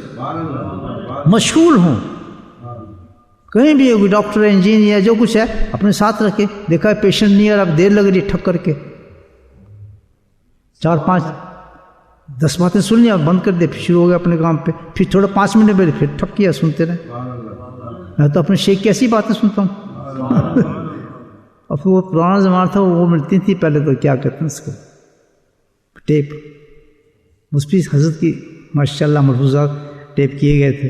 [SPEAKER 1] مشغول ہوں. کہیں بھی ہوگی، ڈاکٹر ہے، انجینئر، جو کچھ ہے اپنے ساتھ رکھے. دیکھا ہے پیشنٹ نہیں آ رہا، اب دیر لگ رہی ہے، ٹھک کر کے 4-5-10 باتیں سن لیا، بند کر دے، پھر شروع ہو گیا اپنے کام پہ. پھر تھوڑا 5 منٹ پہلے پھر ٹھک کیا، سنتے رہے. میں تو اپنے شیخ کی ایسی باتیں سنتا ہوں. اب وہ پرانا زمانہ تھا، وہ ملتی تھی پہلے، تو کیا کہتے ہیں اس کو، ٹیپ. مصفی حضرت کی ماشاء اللہ ملفوظات ٹیپ کیے گئے تھے،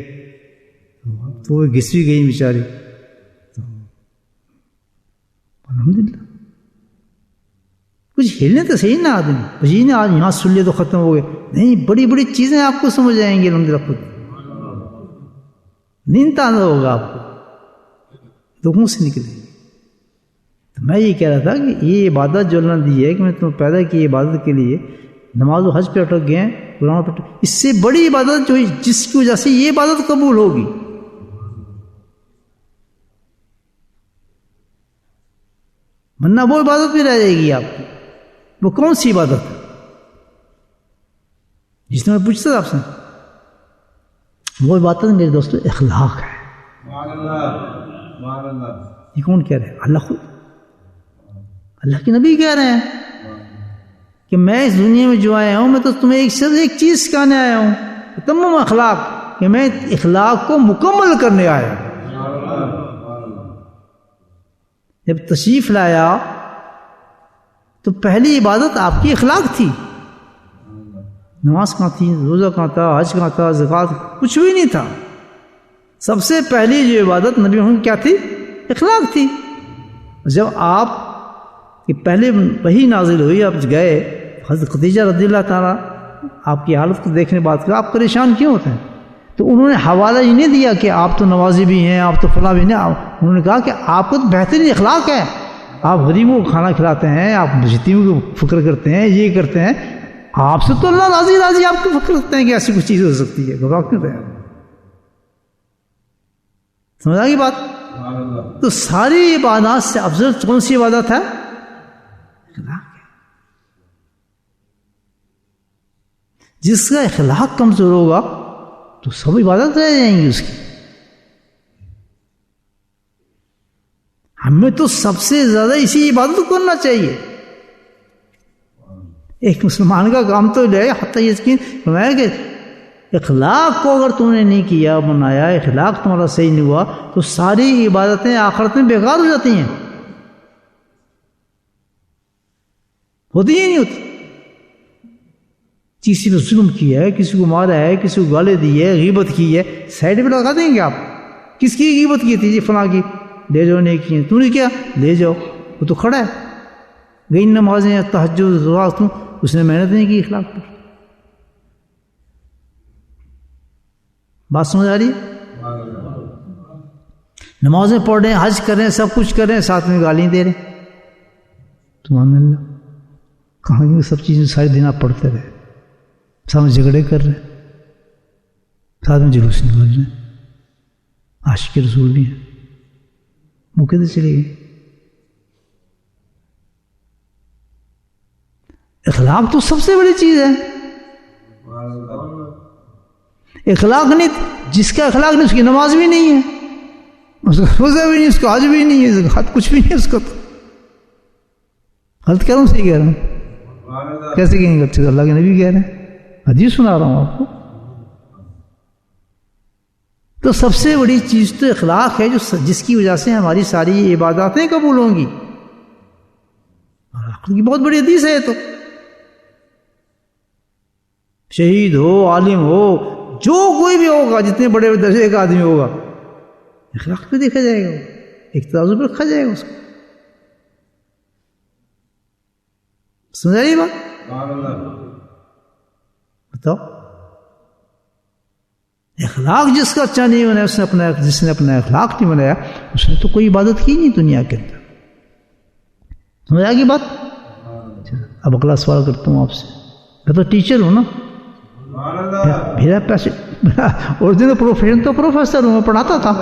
[SPEAKER 1] تو وہ گھسوی گئی بیچاری. الحمدللہ کچھ ہلنے تو صحیح نا آدمی، بجی نے آج یہاں سن لیا تو ختم ہو گئے. نہیں، بڑی بڑی چیزیں آپ کو سمجھ آئیں گی الحمدللہ. خود نیند تازہ ہوگا آپ کو، دکھوں سے نکلیں گے. تو میں یہ کہہ رہا تھا کہ یہ عبادت جو اللہ نے دی ہے کہ میں تمہیں پیدا کی عبادت کے لیے، نماز و حج پہ اٹک گئے ہیں، قرآن پہ، اس سے بڑی عبادت جو جس کی وجہ سے یہ عبادت قبول ہوگی. ورنہ وہ عبادت بھی رہ جائے گی آپ کی. وہ کون سی عبادت ہے جس میں پوچھتا تھا آپ سے؟ وہ عبادت میرے دوستو اخلاق ہے. یہ کون کہہ رہے ہیں؟ اللہ خود، اللہ کے نبی کہہ رہے ہیں کہ میں اس دنیا میں جو آیا ہوں، میں تو تمہیں ایک چیز سکھانے آیا ہوں، تمام اخلاق، کہ میں اخلاق کو مکمل کرنے آیا ہوں. جب تشریف لایا تو پہلی عبادت آپ کی اخلاق تھی. نماز کہاں تھی، روزہ کہاں تھا، حج کہاں تھا، زکوٰۃ کچھ بھی نہیں تھا. سب سے پہلی جو عبادت نبی محمد کیا تھی؟ اخلاق تھی. جب آپ کہ پہلے وہی نازل ہوئی، آپ گئے، حضرت خدیجہ رضی اللہ تعالیٰ آپ کی حالت کو دیکھنے بعد کہ آپ پریشان کیوں ہوتے ہیں؟ تو انہوں نے حوالہ یہ نہیں دیا کہ آپ تو نوازی بھی ہیں، آپ تو فلاں بھی نہیں. انہوں نے کہا کہ آپ کو تو بہترین اخلاق ہے، آپ غریبوں کو کھانا کھلاتے ہیں، آپ یتیموں کو فکر کرتے ہیں، یہ کرتے ہیں. آپ سے تو اللہ راضی آپ کو فکر کرتے ہیں کہ ایسی کچھ چیز ہو سکتی ہے. گواہ کیوں رہے؟ سمجھ آ گئی بات؟ تو ساری عبادات سے افضل کون سی عبادت ہے؟ اخلاق ہے. جس کا اخلاق کمزور ہوگا تو سب عبادت رہ جائیں گی اس کی. ہمیں تو سب سے زیادہ اسی عبادت کرنا چاہیے. ایک مسلمان کا کام تو ہے حتیٰ یقین فرمایا کہ اخلاق کو اگر تم نے نہیں کیا، بنایا، اخلاق تمہارا صحیح نہیں ہوا تو ساری عبادتیں آخرت میں بیکار ہو جاتی ہیں، ہوتی ہی نہیں ہوتی. کسی نے ظلم کیا ہے، کسی کو مارا ہے، کسی کو گالے دی ہے، غیبت کی ہے، سائڈ پہ لگا دیں گے آپ. کس کی غیبت کی تھی؟ جی فلاں کی. لے جاؤ، نہیں کی تو نے کیا، لے جاؤ، وہ تو کھڑا ہے. گئی نمازیں، تہجد، رات، اس نے محنت نہیں کی اخلاق پر. بات سمجھ آ رہی ہے؟ نمازیں پڑھ رہے ہیں، حج کر رہے ہیں، سب کچھ کر رہے ہیں، ساتھ میں گالیاں دے رہے ہیں. سبحان اللہ. کہاں کی سب چیزیں سارے دن آپ پڑھتے رہے، ساتھ میں جھگڑے کر رہے ہیں، ساتھ میں جلوس نکال رہے ہیں، عاشق رسول بھی ہیں، موقع سے چلے گئے. اخلاق تو سب سے بڑی چیز ہے. اخلاق نہیں، جس کا اخلاق نہیں اس کی نماز بھی نہیں ہے، اس کا روزہ بھی نہیں، اس کا حج بھی نہیں ہے، حد کچھ بھی نہیں ہے اس کا. تو غلط کہہ رہا ہوں صحیح کہہ رہا ہوں؟ کیسے کہیں گے؟ اللہ کے نبی کہہ رہے ہیں، حدیث سنا رہا ہوں آپ کو. تو سب سے بڑی چیز تو اخلاق ہے، جو جس کی وجہ سے ہماری ساری عباداتیں قبول ہوں گی. اور کی بہت بڑی حدیث ہے. تو شہید ہو، عالم ہو، جو کوئی بھی ہوگا، جتنے بڑے درجے کا آدمی ہوگا، اخلاق پہ دیکھا جائے گا، ایک ترازو پہ رکھا جائے گا اس کو. سمجھ آئی بات؟ بتاؤ. اخلاق جس کا اچھا نہیں بنایا، جس نے اپنا اخلاق نہیں بنایا، اس نے تو کوئی عبادت کی نہیں دنیا کے اندر. سمجھ آئے گی بات؟ اب اگلا سوال کرتا ہوں آپ سے. میں تو ٹیچر ہوں نا, میرا پیسے اوریجنل پروفیشن تو پروفیسر ہوں, میں پڑھاتا تھا.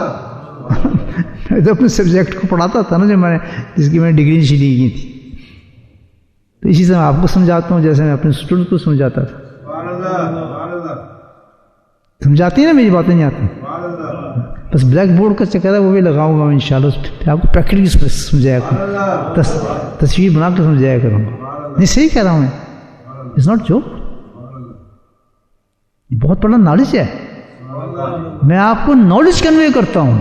[SPEAKER 1] میں تو اپنے سبجیکٹ کو پڑھاتا تھا نا, جس کی میں نے ڈگری شیڈی کی تھی. تو اسی طرح آپ کو سمجھاتا ہوں جیسے میں اپنے اسٹوڈنٹ کو سمجھاتا تھا. سمجھاتی ہیں نا میری باتیں نہیں آتی. بس بلیک بورڈ کا چکر ہے, وہ بھی لگاؤں گا میں انشاءاللہ. پھر آپ کو پریکٹیکلی سمجھایا کروں, تصویر بنا کے سمجھایا کروں گا. نہیں صحیح کہہ رہا ہوں میں, اٹس ناٹ جوک. بہت بڑا نالج ہے. میں آپ کو نالج کنوے کرتا ہوں.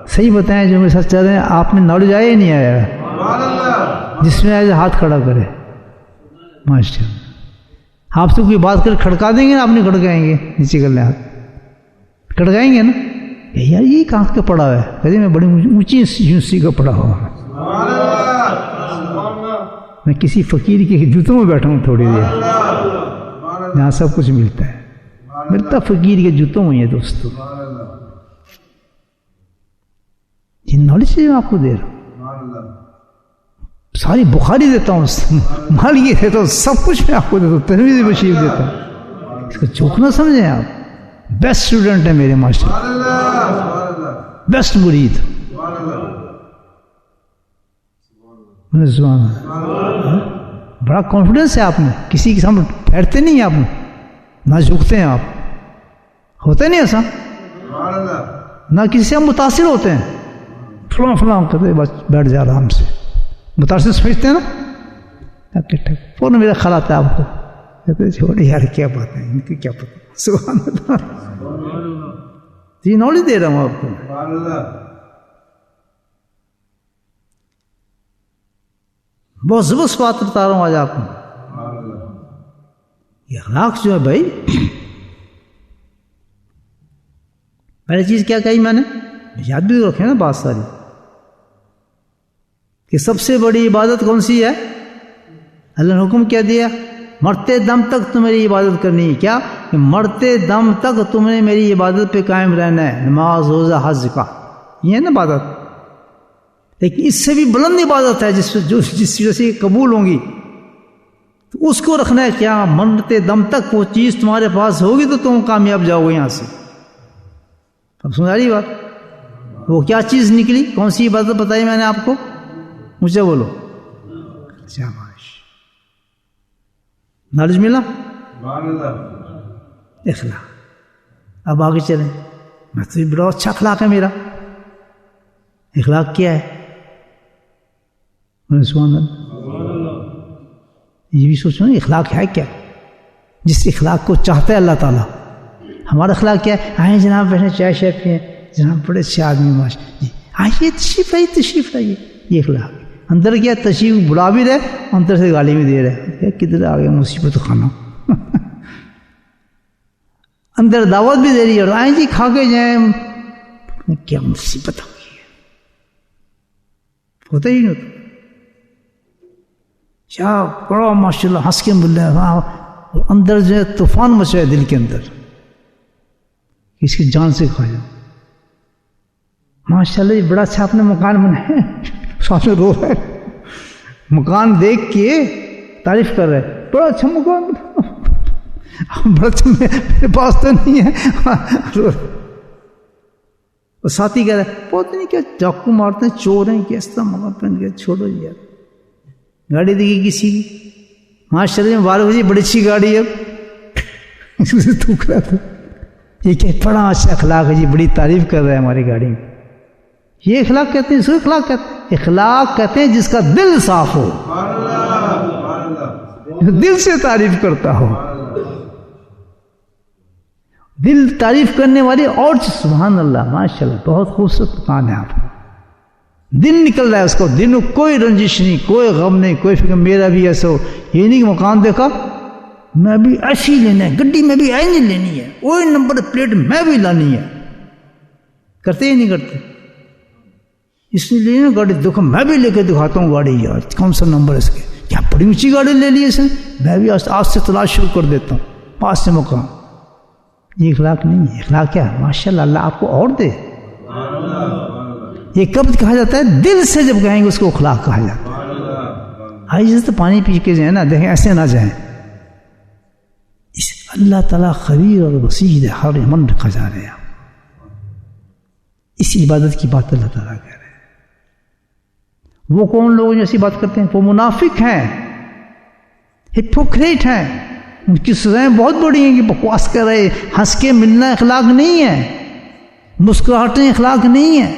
[SPEAKER 1] صحیح بتائیں جو میرے ساتھ چل رہے ہیں, آپ میں نالج آیا ہی نہیں آیا. جس میں آئے ہاتھ کھڑا کرے. ماشاء اللہ. آپ سے کوئی بات کر کھڑکا دیں گے نا, آپ نہیں کھڑکائیں گے, نیچے کر لیں ہاتھ, کھڑکائیں گے نا. یار یہ کہاں کا پڑھا ہوا ہے؟ کہتے میں بڑی اونچی یونیورسٹی کا پڑھا ہوا ہوں. میں کسی فقیر کے جوتوں میں بیٹھا ہوں تھوڑی دیر, جہاں سب کچھ ملتا ہے. ملتا فقیر کے جوتوں میں ہے دوستو. یہ نالج ہے جو آپ کو دے رہا ہوں. ساری بخاری دیتا ہوں, مالکی دیتا ہوں, سب کچھ میں آپ کو دیتا ہوں, ترمذی بشیر دیتا ہوں. اس کو چوک نہ سمجھیں آپ. بیسٹ اسٹوڈنٹ ہے میرے ماسٹر, بیسٹ مرید. بڑا کانفیڈنس ہے آپ میں, کسی کے سامنے پھیرتے نہیں ہیں آپ, نہ جھکتے ہیں آپ, ہوتا نہیں ایسا, نہ کسی سے ہم متاثر ہوتے ہیں. فلاں فلاں کہتے بس بیٹھ جا آرام سے. متاثر سمجھتے ہیں نا, فوراً میرا خیال آتا ہے آپ کو, کہتے چھوڑے یار کیا بات ہے, ان کی کیا پتہ. سبحان اللہ. یہ نالج دے رہا ہوں آپ کو. بہت زبردست بات بتا رہا ہوں آج آپ کو. یہ اخلاق جو ہے بھائی, پہلی چیز کیا کہی میں نے, یاد بھی رکھے نا بات ساری, کہ سب سے بڑی عبادت کون سی ہے؟ اللہ نے حکم کیا دیا, مرتے دم تک تم میری عبادت کرنی ہے. کیا کہ مرتے دم تک تم نے میری عبادت پہ قائم رہنا ہے. نماز, روزہ, حج, زکات, یہ ہے نا عبادت. لیکن اس سے بھی بلند عبادت ہے جس وجہ سے قبول ہوں گی, تو اس کو رکھنا ہے. کیا مرتے دم تک وہ چیز تمہارے پاس ہوگی تو تم کامیاب جاؤ گے یہاں سے. اب سن رہی بات؟ وہ کیا چیز نکلی, کون سی عبادت بتائی میں نے آپ کو؟ مجھے بولو. شاباش, نالج ملا. اخلاق. اب آگے چلیں. میں تو بڑا اچھا اخلاق ہے میرا. اخلاق کیا ہے؟ سبحان اللہ. یہ بھی سوچو نا, اخلاق ہے کیا؟ جس اخلاق کو چاہتا ہے اللہ تعالیٰ. ہمارا اخلاق کیا ہے؟ آئیں جناب بیٹھے چائے شائے پئیں, جناب بڑے اچھے آدمی ماشاء جی, آئیے تشریف لائیے تشریف لائیے. یہ اخلاق. اندر کیا تشریف بلا بھی رہے, اندر سے گالی بھی دے رہے, کدھر آ گیا مصیبت خانہ. اندر دعوت بھی دے رہی ہے, اور آئیں جی کھا کے جائیں. کیا مصیبت ہو گئی ہے, ہوتا ہی نہیں ہوتا. کیا بڑا ماشاء اللہ ہنس کے بول رہے ہیں, اندر جو ہے طوفان مچا ہے دل کے اندر, اس کی جان سے کھا جاؤ. ماشاء اللہ یہ بڑا اچھا آپ نے مکان بنایا, ساتھ میں رو رہے, مکان دیکھ کے تعریف کر رہے, بڑا اچھا مکان بنا, بڑا اچھا, میرے پاس تو نہیں ہے. اور ساتھی کہہ رہے پتہ نہیں کیا چاقو مارتے ہیں, چور ہیں, کیسا مکان پہن کے, چھوڑو یار. گاڑی دیکھی کسی کی, ماشاء اللہ 12 بجے بڑی اچھی گاڑی ہے, تھوک رہا تھا. یہ کہ بڑا اچھا اخلاق ہے جی, بڑی تعریف کر رہا ہے ہماری گاڑی میں. یہ اخلاق کہتے ہیں, اس کو اخلاق کہتے ہیں. اخلاق کہتے ہیں جس کا دل صاف ہو, دل سے تعریف کرتا ہو. دل تعریف کرنے والی اور سبحان اللہ ماشاء اللہ بہت خوبصورت مکان ہے آپ کا. دل نکل رہا ہے اس کو, دل میں کوئی رنجش نہیں, کوئی غم نہیں, کوئی فکر میرا بھی ایسا ہو. یہ نہیں کہ مکان دیکھا میں بھی ایسی لینا ہے, گڈی میں بھی ایسی لینی ہے, وہی نمبر پلیٹ میں بھی لانی ہے. کرتے ہی نہیں کرتے. اس لیے نا گاڑی دیکھو, میں بھی لے کے دکھاتا ہوں گاڑی, یار کون سا نمبر اس کے, کیا بڑی اونچی گاڑی لے لی اس نے, میں بھی آج سے تلاش شروع کر دیتا ہوں پاس سے مکان. یہ اخلاق نہیں ہے. اخلاق کیا ہے؟ ماشاء اللہ اللہ آپ کو اور دے. یہ کب کہا جاتا ہے؟ دل سے جب کہیں گے اس کو اخلاق کہا جاتا ہے. آئیے تو پانی پی کے جائیں نا، دیکھیں ایسے نہ جائیں. اس اللہ تعالیٰ خبیر اور بصیر ہے، ہر من رکھا جا رہے ہیں. اس عبادت کی بات اللہ تعالیٰ کہہ رہے ہیں. وہ کون لوگ جو ایسی بات کرتے ہیں؟ وہ منافق ہیں، ہپوکریٹ ہیں. ان کی سزائیں بہت بڑی ہیں کہ بکواس کر رہے. ہنس کے ملنا اخلاق نہیں ہے، مسکراہٹیں اخلاق نہیں ہے،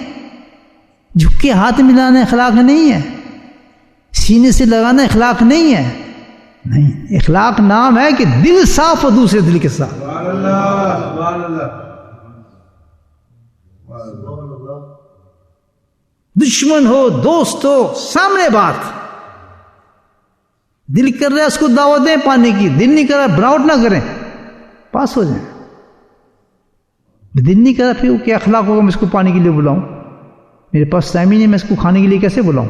[SPEAKER 1] جھک کے ہاتھ ملانا اخلاق نہیں ہے، سینے سے لگانا اخلاق نہیں ہے. نہیں، اخلاق نام ہے کہ دل صاف اور دوسرے دل کے ساتھ. دشمن ہو دوست ہو سامنے بات. دل کر رہا ہے اس کو دعوت دیں پانے کی، دل نہیں کر رہا بناوٹ نہ کریں، پاس ہو جائیں. دل نہیں کر رہا پھر کیا اخلاق ہوگا؟ میں اس کو پانی کے لیے بلاؤں، میرے پاس ٹائم ہی نہیں، میں اس کو کھانے کے لیے کیسے بلاؤں؟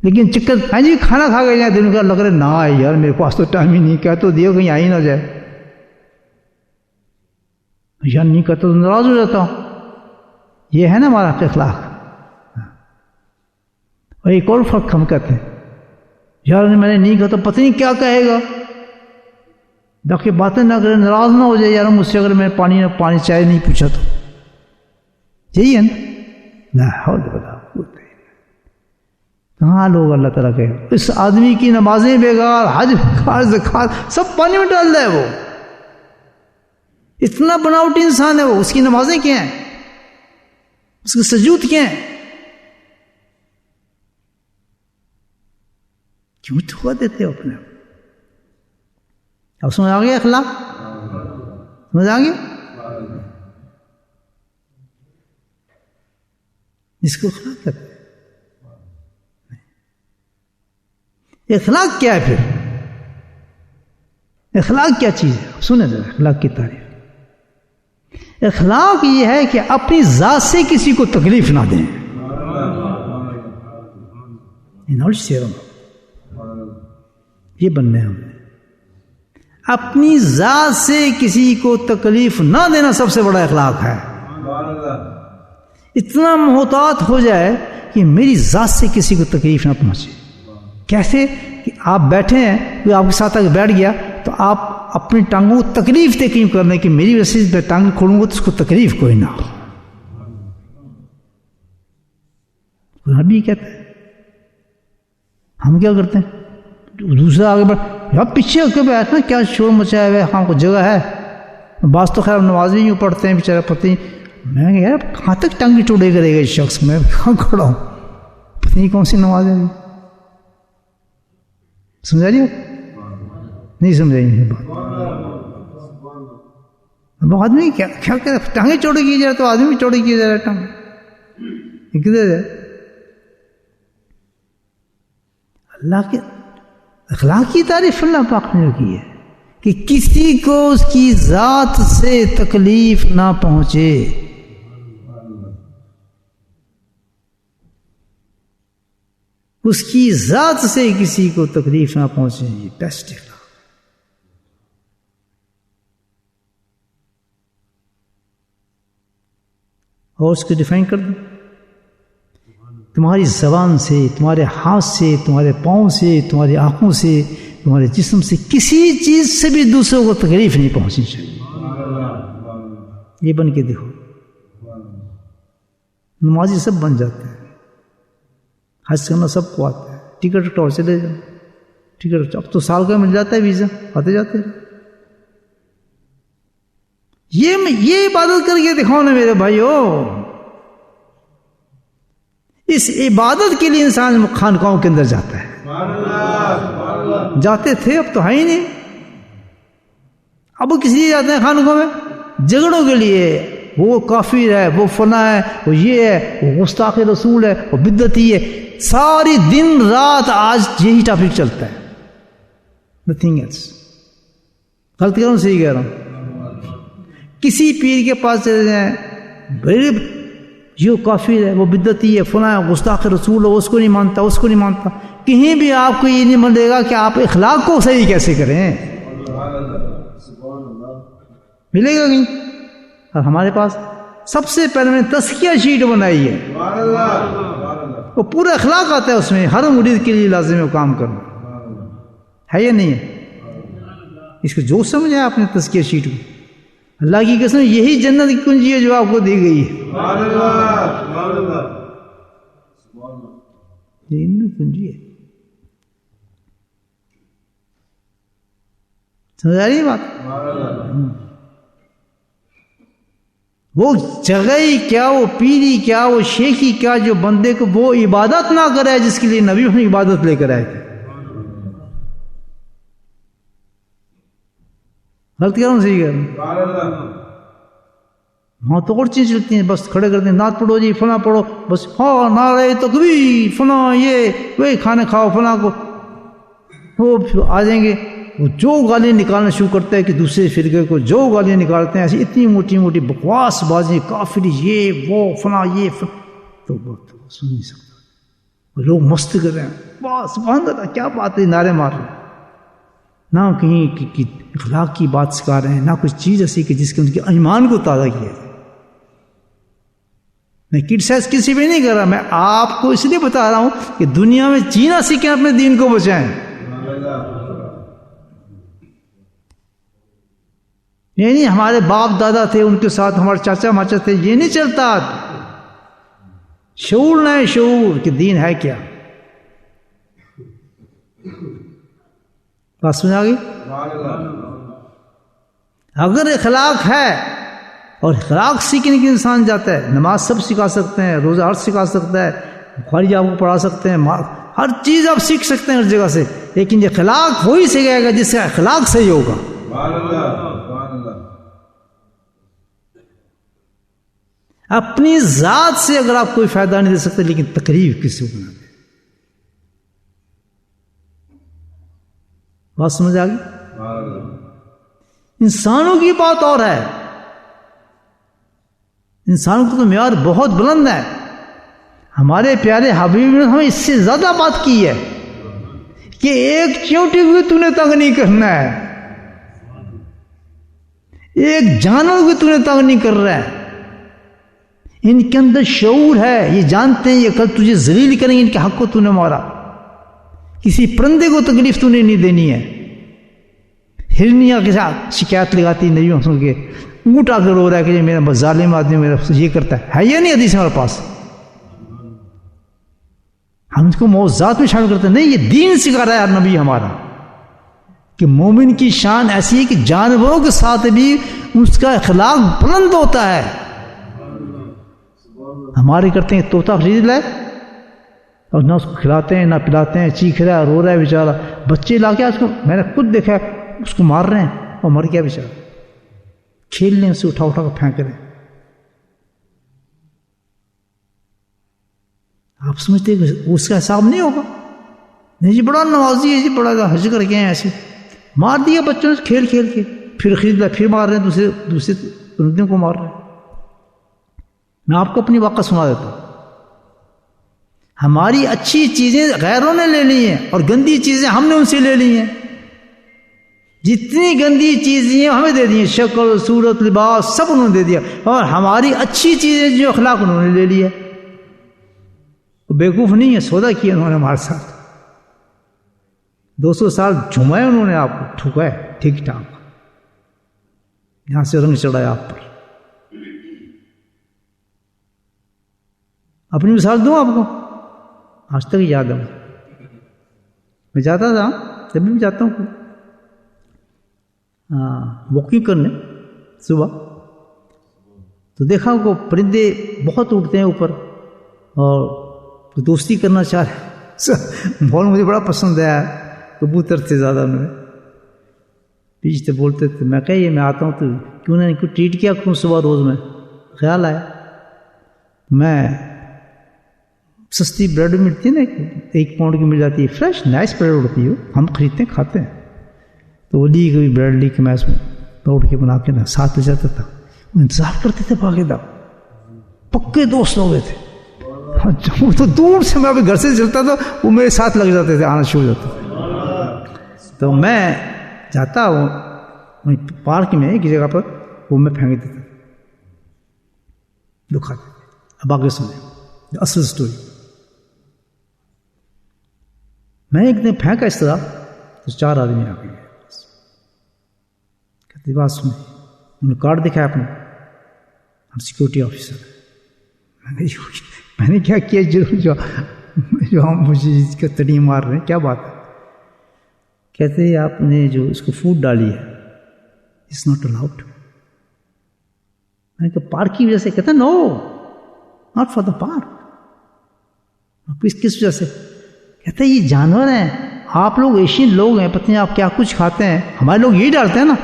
[SPEAKER 1] لیکن چکر ہاں جی کھانا کھا کے جائیں، دل کا لگ رہا ہے نہ آئے یار میرے پاس تو ٹائم ہی نہیں، کہہ تو دیو کہیں آ ہی نہ جائے. یار نہیں کہتا تو ناراض ہو جاتا ہوں. یہ ہے نا ہمارا اخلاق. اور ایک اور فرق ہم کہتے ہیں یار میں نے نہیں کہا تو پتہ نہیں کیا کہے گا، باقی باتیں نہ کرے، ناراض نہ ہو جائے یار مجھ سے اگر میں پانی چائے نہیں پوچھا تو. یہی ہے نا. لا حول ولا قوت. کہاں لوگ اللہ تعالیٰ کے اس آدمی کی نمازیں بیکار، حج بیکار، زکات سب پانی میں ڈال رہا ہے. وہ اتنا بناوٹی انسان ہے، وہ اس کی نمازیں کیا ہیں، اس کے سجود کیا ہیں؟ کیوں دھوکا دیتے ہو اپنے؟ اب سمجھ آ گیا اخلاق؟ سمجھ آ گیا؟ اس کو اخلاق کہتے ہیں. اخلاق کیا ہے پھر؟ اخلاق کیا چیز ہے؟ سنیں ذرا اخلاق کی تعریف. اخلاق یہ ہے کہ اپنی ذات سے کسی کو تکلیف نہ دیں. یہ بننے ہم نے اپنی ذات سے کسی کو تکلیف نہ دینا سب سے بڑا اخلاق ہے. اتنا محتاط ہو جائے کہ میری ذات سے کسی کو تکلیف نہ پہنچے. کیسے کہ آپ بیٹھے ہیں، کوئی آپ کے ساتھ اگر بیٹھ گیا تو آپ اپنی ٹانگوں کو تکلیف تقسیم کرنے کہ میری وجہ سے میں ٹانگ کھولوں گا تو اس کو تکلیف کوئی نہ ہو. نبی کہتے ہیں. ہم کیا کرتے ہیں؟ دوسرا آگے بڑھ یا پیچھے ہو کے بیٹھنا، کیا شور مچایا ہوا ہے، ہاں کو جگہ ہے. بعض تو خیر نماز بھی یوں پڑھتے ہیں بیچارہ پتہ نہیں. میں کہ یار کہاں تک ٹانگی ٹوڑے کرے گا اس شخص، میں کہاں کھڑا ہوں، پتہ نہیں کون سی نماز ہے. سمجھا رہی ہو؟ نہیں سمجھائی بات. اب آدمی کیا کرے، ٹانگیں چوڑی کی جائے تو آدمی بھی چوڑی کی جائے. ٹانگ کدھر ہے؟ اللہ کے اخلاق کی تعریف اللہ پاک نے کی ہے کہ کسی کو اس کی ذات سے تکلیف نہ پہنچے. اس کی ذات سے کسی کو تکلیف نہ پہنچے. یہ بیسٹ اخلاق. اور اس کو ڈیفائن کر دیں. تمہاری زبان سے، تمہارے ہاتھ سے، تمہارے پاؤں سے، تمہاری آنکھوں سے، تمہارے جسم سے کسی چیز سے بھی دوسروں کو تکلیف نہیں پہنچنی چاہیے. یہ بن کے دیکھو. نمازی سب بن جاتے ہیں، حج کرنا سب کو آتا ہے. ٹکٹ کٹاؤ چلے جاؤ، ٹکٹ اب تو سال کا مل جاتا ہے ویزا، آتے جاتے ہیں. یہ عبادت کر کے دکھاؤ نا میرے بھائیو. اس عبادت کے لیے انسان خانقاہوں کے اندر جاتا ہے. جاتے تھے، اب تو ہے ہی نہیں. اب وہ کس لیے جاتے ہیں خانقاہوں میں؟ جھگڑوں کے لیے. وہ کافر ہے، وہ فنا ہے، وہ یہ ہے، وہ گستاخ رسول ہے، وہ بدعتی ہے. ساری دن رات آج یہی ٹاپک چلتا ہے. Nothing else. غلط کہہ رہا ہوں صحیح کہہ رہا ہوں؟ کسی پیر کے پاس چلے جائیں، بڑے جو کافر ہے، وہ بدعتی ہے، فلاں ہے، گستاخ رسول ہے، اس کو نہیں مانتا، اس کو نہیں مانتا. کہیں بھی آپ کو یہ نہیں ملے گا کہ آپ اخلاق کو صحیح کیسے کریں. ملے گا کہیں؟ اور ہمارے پاس سب سے پہلے میں نے تزکیہ شیٹ بنائی ہے، وہ پورا اخلاق آتا ہے اس میں، ہر مرید کے لیے لازم ہے وہ کام کرنا ہے یا نہیں ہے؟ اس کو جو سمجھا آپ نے تزکیہ شیٹ کو، اللہ کی قسم یہی جنت کی کنجی ہے جو آپ کو دی گئی ہے، یہ کنجی ہے، سمجھ آ رہی ہے بات؟ وہ جگہ ہی کیا، وہ پیری کیا، وہ شیخی کیا، جو بندے کو وہ عبادت نہ کرے جس کے لیے نبی اپنی عبادت لے کر آئے تھے۔ غلط کہہ رہا ہوں صحیح کہہ رہا ہوں؟ وہاں تو اور چیز چلتی ہیں، بس کھڑے کرتے ہیں نعت پڑھو جی فلاں پڑھو، بس ہاں نعرہ تکبیر فلاں یہ وہی کھانے کھاؤ فلاں کو، وہ پھر آ جائیں گے وہ جو گالیاں نکالنا شروع کرتا ہے کہ دوسرے فرقے کو جو گالیاں نکالتے ہیں ایسی اتنی موٹی موٹی بکواس بازی، کافری یہ وہ فلاں یہ تو سن نہیں سکتا، لوگ مست کر رہے ہیں، بس سبحان اللہ کیا بات ہے، نعرے مار رہے ہیں، نہ کہیں اخلاق کی بات سکھا رہے ہیں، نہ کچھ چیز ایسی کہ جس کے ان کے ایمان کو تازہ کیا ہے۔ میں کرٹیسائز کسی بھی نہیں کر رہا، میں آپ کو اس لیے بتا رہا ہوں کہ دنیا میں جینا سیکھیں، اپنے دین کو بچائیں۔ یہ نہیں ہمارے باپ دادا تھے ان کے ساتھ ہمارے چاچا ماچا تھے، یہ نہیں چلتا، شعور نہ ہے، شعور کہ دین ہے کیا۔ بات سمجھ آ گئی؟ اگر اخلاق ہے، اور اخلاق سیکھنے کے انسان جاتا ہے، نماز سب سکھا سکتے ہیں، روزہ ہر سکھا سکتا ہے، بخاری آپ کو پڑھا سکتے ہیں، ہر چیز آپ سیکھ سکتے ہیں ہر جگہ سے، لیکن یہ اخلاق وہی سکھائے گا جس سے اخلاق صحیح ہوگا۔ اپنی ذات سے اگر آپ کوئی فائدہ نہیں دے سکتے، لیکن تقریب کسی کو بنا دے۔ بات سمجھ آ گئی؟ انسانوں کی بات اور ہے، انسانوں کا تو معیار بہت بلند ہے، ہمارے پیارے حبیب نے ہمیں اس سے زیادہ بات کی ہے کہ ایک چیونٹی کو تو نے تنگ نہیں کرنا ہے، ایک جانور کو تو نے تنگ نہیں کر رہا ہے، ان کے اندر شعور ہے، یہ جانتے ہیں یہ کل تجھے ذلیل کریں گے، ان کے حق کو تو نے مارا، کسی پرندے کو تکلیف تو نے نہیں دینی ہے۔ ہرنیاں کے ساتھ شکایت لگاتی نبی محمد کے، اونٹ آ کر رو رہا ہے کہ میرا ظالم آدمی میرا یہ کرتا ہے یا نہیں؟ حدیث ہمارے پاس، ہم اس کو موضوعات میں شامل کرتے ہیں، نہیں یہ دین سکھا رہا ہے نبی ہمارا کہ مومن کی شان ایسی ہے کہ جانوروں کے ساتھ بھی اس کا اخلاق بلند ہوتا ہے۔ ہمارے کرتے ہیں طوطا خرید لائے اور نہ اس کو کھلاتے ہیں نہ پلاتے ہیں، چیخ رہا ہے رو رہا ہے بیچارہ، بچے لا کے اس کو میں نے خود دیکھا اس کو مار رہے ہیں اور مر گیا بیچارہ، کھیل لیں اسے اٹھا اٹھا کر پھینک رہے ہیں۔ آپ سمجھتے ہیں کہ اس کا حساب نہیں ہوگا؟ نہیں جی بڑا نوازی ہے جی، بڑا حج کر کے ہیں، ایسے مار دیا بچوں نے کھیل کھیل کے، پھر خرید لیا، پھر مار رہے ہیں، دوسرے پرندوں کو مار رہے ہیں۔ میں آپ کو اپنی واقعہ سنا دیتا ہوں، ہماری اچھی چیزیں غیروں نے لے لی ہیں اور گندی چیزیں ہم نے ان سے لے لی ہیں، جتنی گندی چیزیں ہمیں دے دی ہیں، شکل صورت لباس سب انہوں نے دے دیا، اور ہماری اچھی چیزیں جو اخلاق انہوں نے لے لیا۔ بیوقوف نہیں ہے، سودا کیا انہوں نے ہمارے ساتھ، 200 سال جھمائے انہوں نے، آپ کو ٹھکائے ٹھیک ٹھاک، یہاں سے رنگ چڑھایا آپ پر۔ اپنی مثال دوں آپ کو، آج تک یاد ہے، میں جاتا تھا، جب بھی جاتا ہوں واکنگ کرنے صبح، تو دیکھا کو پرندے بہت اڑتے ہیں اوپر اور دوستی کرنا چاہ رہے، ماحول مجھے بڑا پسند ہے، کبوتر تھے زیادہ انہوں نے، پیچھتے بولتے تھے، میں کہا یہ میں آتا ہوں تو کیوں نے ان کو ٹریٹ کیا کروں صبح روز میں، خیال آیا میں سستی بریڈ ملتی ہے نا، 1 پاؤنڈ کی مل جاتی ہے، فریش نائس بریڈ اڑتی ہے، ہم خریدتے ہیں کھاتے ہیں، تو وہ لی کبھی بریڈ لی کہ میں اس میں توڑ کے بنا کے نا ساتھ لے جاتا تھا، انتظار کرتے تھے باقاعدہ، پکے دوست ہو گئے تھے، وہ تو دور سے میں ابھی گھر سے چلتا تھا وہ میرے ساتھ لگ جاتے تھے، آنا شروع ہو جاتے تھے، تو میں جاتا ہوں پارک میں ایک جگہ پر، وہ میں پھینک دیتا، دکھاتے تھے. اب آگے سنیں اصل سٹوری. میں ایک دن پھینکا اس طرح تو 4 آدمی آ گئے. کہتے بات سنیں, انہوں نے کارڈ دکھایا اپنا, ہم سیکورٹی آفیسر. میں نے کیا کیا جو ہم مجھے اس کا تڑی مار رہے ہیں, کیا بات ہے؟ کہتے ہیں آپ نے جو اس کو فوڈ ڈالی ہے اٹس ناٹ الاؤڈ. میں نے کہا پارک کی وجہ سے؟ کہتا نو ناٹ فار دا پارک. کس وجہ سے؟ کہتے ہیں یہ جانور ہیں, آپ لوگ ایشین لوگ ہیں, پتہ نہیں آپ کیا کچھ کھاتے ہیں. ہمارے لوگ یہی ڈالتے ہیں نا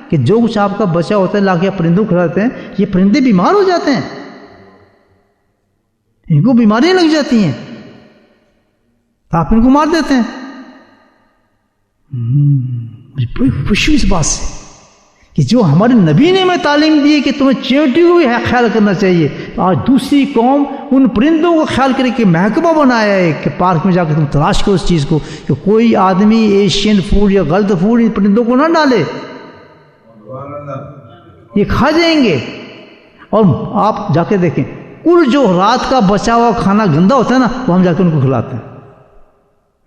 [SPEAKER 1] کہ جو کچھ آپ کا بچا ہوتا ہے لا کے پرندوں کھلاتے ہیں, یہ پرندے بیمار ہو جاتے ہیں, ان کو بیماریاں لگ جاتی ہیں, تو آپ ان کو مار دیتے ہیں. مجھے بڑی خوشی اس بات سے کہ جو ہمارے نبی نے ہمیں تعلیم دی ہے کہ تمہیں چیونٹی کو بھی خیال کرنا چاہیے, آج دوسری قوم ان پرندوں کو خیال کرے کہ محکمہ بنایا ہے کہ پارک میں جا کے تم تلاش کرو اس چیز کو کہ کوئی آدمی ایشین فوڈ یا غلط فوڈ ان پرندوں کو نہ ڈالے, یہ کھا جائیں گے. اور آپ جا کے دیکھیں کل جو رات کا بچا ہوا کھانا گندا ہوتا ہے نا وہ ہم جا کے ان کو کھلاتے ہیں.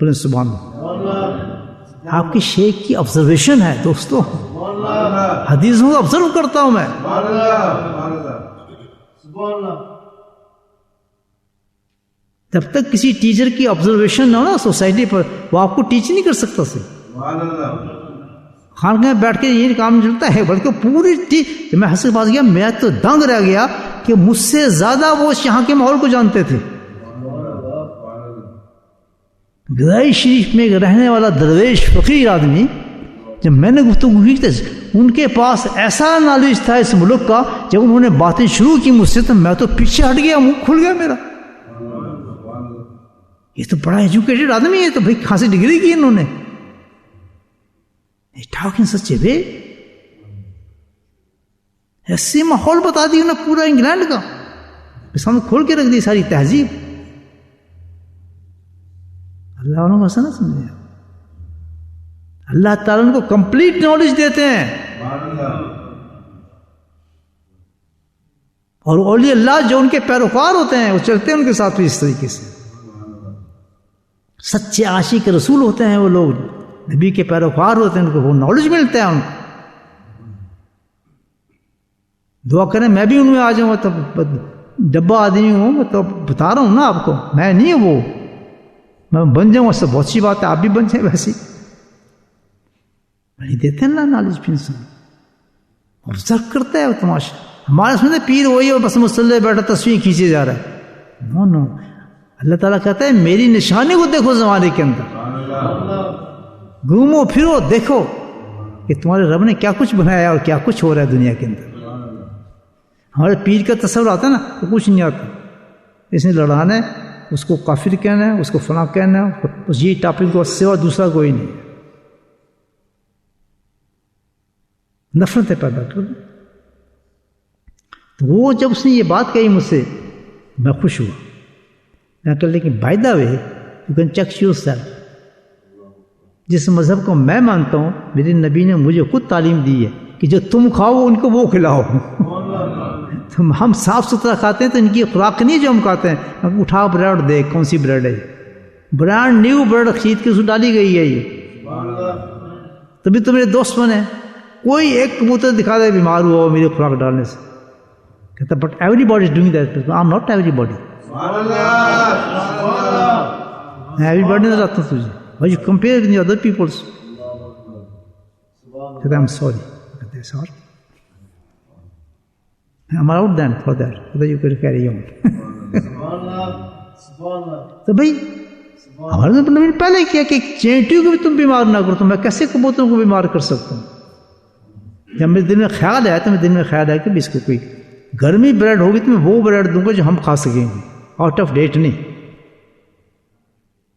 [SPEAKER 1] بولے سبحان اللہ. آپ کی شیخ کی آبزرویشن ہے دوستو, حدیثوں کو آبزرو کرتا ہوں میں. جب تک کسی ٹیچر کی آبزرویشن نہ ہو نا سوسائٹی پر, وہ آپ کو ٹیچ نہیں کر سکتا. خانقاہ میں بیٹھ کے یہ کام نہیں چلتا ہے, بلکہ پوری جب میں ہنس کے پاس گیا میں تو دنگ رہ گیا کہ مجھ سے زیادہ وہ یہاں کے ماحول کو جانتے تھے. گدائی شریف میں ایک رہنے والا درویش فقیر آدمی, جب میں نے گفتگو کی ان کے پاس ایسا نالج تھا اس ملک کا, جب انہوں نے باتیں شروع کی مجھ سے تو میں تو پیچھے ہٹ گیا, منہ کھل گیا میرا. یہ تو بڑا ایجوکیٹڈ آدمی ہے, تو بھائی کہاں سے ڈگری کی انہوں نے. ٹاکنگ سچے بے ایسے ماحول بتا دی انہوں نے پورا انگلینڈ کا, سامنے کھول کے رکھ دی ساری تہذیب. اللہ انہوں کو ایسا نہ سمجھے, اللہ تعالیٰ ان کو کمپلیٹ نالج دیتے ہیں. اور اولیاء اللہ جو ان کے پیروکار ہوتے ہیں وہ چلتے ہیں ان کے ساتھ بھی اس طریقے سے. سچے عاشق رسول ہوتے ہیں وہ لوگ, نبی کے پیروکار ہوتے ہیں, ان کو وہ نالج ملتا ہے. ان کو دعا کریں میں بھی ان میں آ جاؤں, تو ڈبہ آدمی ہوں, میں تو بتا رہا ہوں نا آپ کو, میں نہیں ہوں وہ, میں بن جاؤں, اس سے بہت سی بات ہے, آپ بھی بن جائیں ویسی. نہیں دیتے ہیں نا نالج بھی, انسان آبزرو کرتا ہے وہ تماشا. ہمارے سمجھتے پیر وہی ہے بس مسلح بیٹھا تصویر کھینچے جا رہا ہے. نو نو, اللہ تعالیٰ کہتا ہے میری نشانی کو دیکھو زمانے کے اندر, گھومو پھرو دیکھو کہ تمہارے رب نے کیا کچھ بنایا اور کیا کچھ ہو رہا ہے دنیا کے اندر. ہمارے پیر کا تصور آتا ہے نا وہ کچھ نہیں آتا, اس نے لڑانا ہے, اس کو کافر کہنا ہے, اس کو فلاں کہنا ہے, اس یہ ٹاپک کو سوا دوسرا کوئی نہیں. نفرتیں پیدا کر دیں. تو وہ جب اس نے یہ بات کہی مجھ سے میں خوش ہوا. میں کہ لیکن by the way you can check your self. جس مذہب کو میں مانتا ہوں میرے نبی نے مجھے خود تعلیم دی ہے کہ جو تم کھاؤ ان کو وہ کھلاؤ. ہم صاف ستھرا کھاتے ہیں تو ان کی خوراک نہیں جو ہم کھاتے ہیں. اٹھا بریڈ دے, کون سی بریڈ ہے, برانڈ نیو بریڈ خرید کے اس ڈالی گئی ہے, یہ تبھی تو میرے دوست بنے. کوئی ایک کبوتر دکھا دے بیمار ہوا میری خوراک ڈالنے سے, کہتا but every body is doing that. I am not every body, میں ایوری باڈی نظر آتا ہوں تجھے. Why you compare with the other people's? Said, I'm sorry. Said, sorry. I'm out then for that. So that you could carry on. تو بھائی ہمارے نبی نے پہلے کیا کہ چینٹیوں کو بھی تم بیمار نہ کرو, تو میں کیسے کبوتروں کو بیمار کر سکتا ہوں؟ جب میرے دل میں خیال ہے تو میرے دل میں خیال ہے کہ اس کو کوئی گرمی بریڈ ہوگی تو میں وہ بریڈ دوں گا جو ہم کھا سکیں گے, آؤٹ آف ڈیٹ نہیں.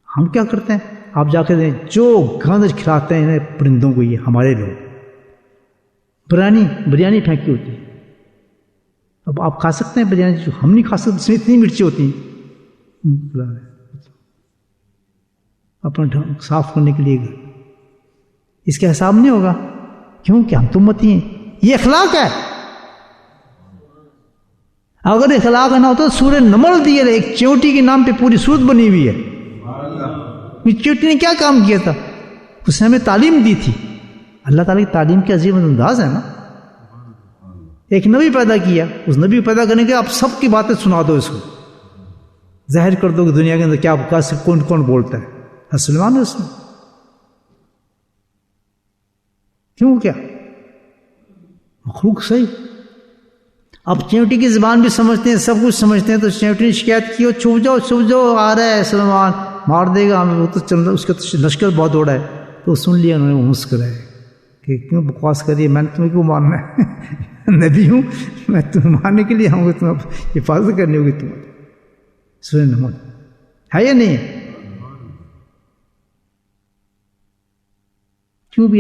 [SPEAKER 1] ہم کیا کرتے ہیں, آپ جا کے دیں جو گند کھلاتے ہیں انہیں پرندوں کو, یہ ہمارے لوگ بریانی پھینکی ہوتی ہے. اب آپ کھا سکتے ہیں بریانی جو ہم نہیں کھا سکتے, اس میں اتنی مرچی ہوتی ہیں. اپنا ڈھنگ صاف کرنے کے لیے اس کا حساب نہیں ہوگا, کیوں کہ ہم تو امتی ہیں. یہ اخلاق ہے. اگر اخلاق نہ ہوتا تو سورہ نمل دی ہے، ایک چیونٹی کے نام پہ پوری سورت بنی ہوئی ہے. یہ چیونٹی نے کیا کام کیا تھا؟ اس نے ہمیں تعلیم دی تھی. اللہ تعالیٰ کی تعلیم کے عظیم انداز ہے نا. ایک نبی پیدا کیا، اس نبی کو پیدا کرنے کے آپ سب کی باتیں سنا دو، اس کو ظاہر کر دو کہ دنیا کے اندر کیا کون کون بولتا ہے. سلیمان اس میں کیوں کیا مخلوق صحیح. اب چیونٹی کی زبان بھی سمجھتے ہیں، سب کچھ سمجھتے ہیں، تو چیونٹی نے شکایت کی، چھپ جاؤ آ رہا ہے سلیمان، مار دے گا ہمیں. وہ تو چل رہا، اس کا تو لشکر بہت دوڑا ہے. تو سن لیا انہوں نے، وہ مسکرائے کہ کیوں بکواس کریے، میں نے تمہیں کیوں مارنا ہے؟ نبی ہوں میں، تمہیں مارنے کے لیے آؤں گا، تمہیں حفاظت کرنی ہوگی تمہیں. سورہ نمل ہے یا نہیں؟ کیوں بھی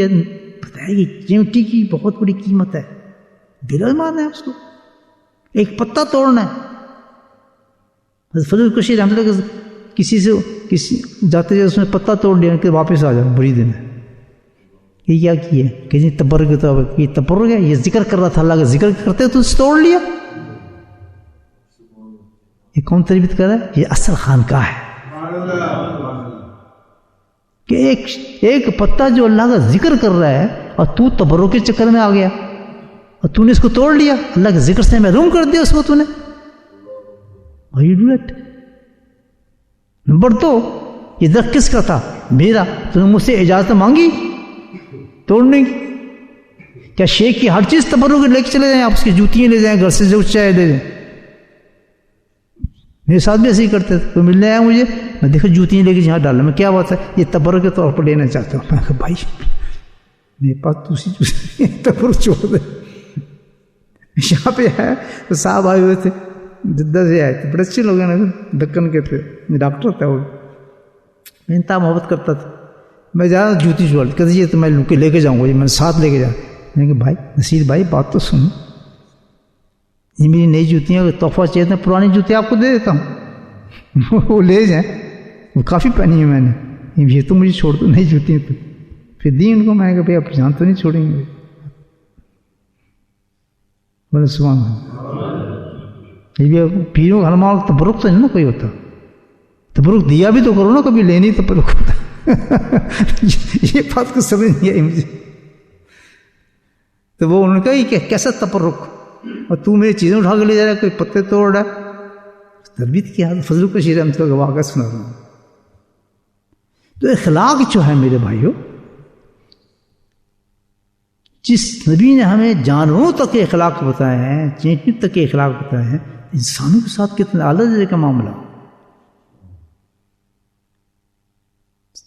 [SPEAKER 1] بتائے گی چیونٹی کی بہت بڑی قیمت ہے. دل مارنا ہے اس کو، ایک پتا توڑنا ہے. فضل کشی رحمۃ اللہ کسی جاتے اس نے پتا توڑ لیا کہ واپس آ جاؤ، بری دن ہے. یہ کیا کیا کہ جی تبرک، یہ تبرک ہے، یہ ذکر کر رہا تھا، اللہ کا ذکر کرتے تو اسے توڑ لیا. یہ کون تربیت کر رہا ہے؟ یہ اصل خانقاہ ہے کہ ایک پتا جو اللہ کا ذکر کر رہا ہے اور تو تبرک کے چکر میں آ گیا اور تو نے اس کو توڑ لیا، اللہ کے ذکر سے محروم کر دیا اس کو تو نے. نمبر 2، یہ درخت کس کا تھا؟ میرا. تو نے مجھ سے اجازت مانگی توڑنے کی؟ کیا شیخ کی ہر چیز تبرک لے کے چلے جائیں آپ؟ اس کی جوتیاں لے جائیں، گھر سے جو چاہے لے جائیں. میرے ساتھ بھی ایسے ہی کرتے تھے. تو ملنے آیا مجھے، میں دیکھو جوتیاں لے کے یہاں ڈالا، میں کیا بات ہے؟ یہ تبرک کے طور پر لینا چاہتا ہوں. میں کہا بھائی میرے پاس دوسری تبرک چھوڑ دے. یہاں پہ آیا تو صاحب آئے ہوئے تھے، جدہ سے آئے تھے، بڑے اچھے لوگ ہیں نا، دکن کے تھے، ڈاکٹر تھا وہ. میں انتہا محبت کرتا تھا. میں جا رہا جوتی چھوڑ، کہتے یہ تو میں لے کے جاؤں گا، میں ساتھ لے کے جاؤں. میں نے کہا بھائی نصیر بھائی بات تو سن، یہ میری نئی جوتیاں تحفہ چاہیے تھا، پرانی جوتیاں آپ کو دے دیتا ہوں وہ لے جائیں، وہ کافی پہنی ہے میں نے، یہ تو مجھے چھوڑ دو نئی جوتیاں. تو پھر دی ان کو. میں نے کہا بھائی آپ جان تو نہیں چھوڑیں گے؟ بولے سبحان اللہ. یہ بھی پیروں کا ہمارا تبرک تو نہیں نا کوئی ہوتا. تبرک دیا بھی تو کرو نا، کبھی لینی تبرک ہوتا. یہ بات کو سمجھ نہیں آئی مجھے. تو وہ انہوں نے کہا یہ کیسا تبرک، اور تو میری چیزیں اٹھا کے لے جا رہا ہے، کوئی پتے توڑ رہا ہے. تربیت کیا؟ فضل کا شیر کا واقعہ سنا رہا ہوں. تو اخلاق جو ہے میرے بھائیوں، جس نبی نے ہمیں جانوروں تک کے اخلاق بتائے ہیں، چینٹی تک کے اخلاق بتائے ہیں، انسانوں کے ساتھ کتنے اعلیٰ درجے کا معاملہ.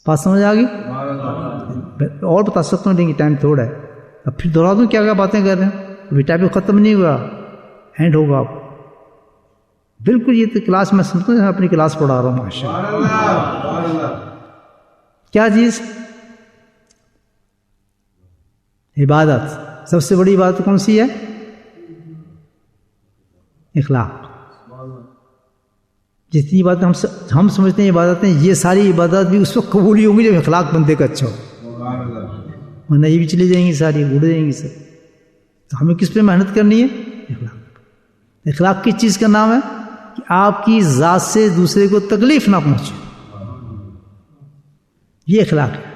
[SPEAKER 1] بات سمجھ آ گئی؟ اور بتا سکتا ہوں لیکن ٹائم تھوڑا ہے. اب پھر دوہرا دوں کیا کیا باتیں کر رہے ہیں. ابھی ٹائم ختم نہیں ہوا، اینڈ ہوگا. بالکل یہ تو کلاس میں سمجھتا ہوں اپنی کلاس پڑھا رہا ہوں. ماشاء اللہ. کیا چیز؟ عبادت. سب سے بڑی عبادت کون سی ہے؟ اخلاق. جتنی باتیں ہم سمجھتے ہیں عبادتیں، یہ ساری عبادات بھی اس وقت قبول ہی ہوں گی جب اخلاق بندے کا اچھا ہو، ورنہ یہ بھی چلی جائیں گی ساری، اڑ جائیں گی سب. تو ہمیں کس پہ محنت کرنی ہے؟ اخلاق. اخلاق کس چیز کا نام ہے؟ کہ آپ کی ذات سے دوسرے کو تکلیف نہ پہنچے، یہ اخلاق ہے.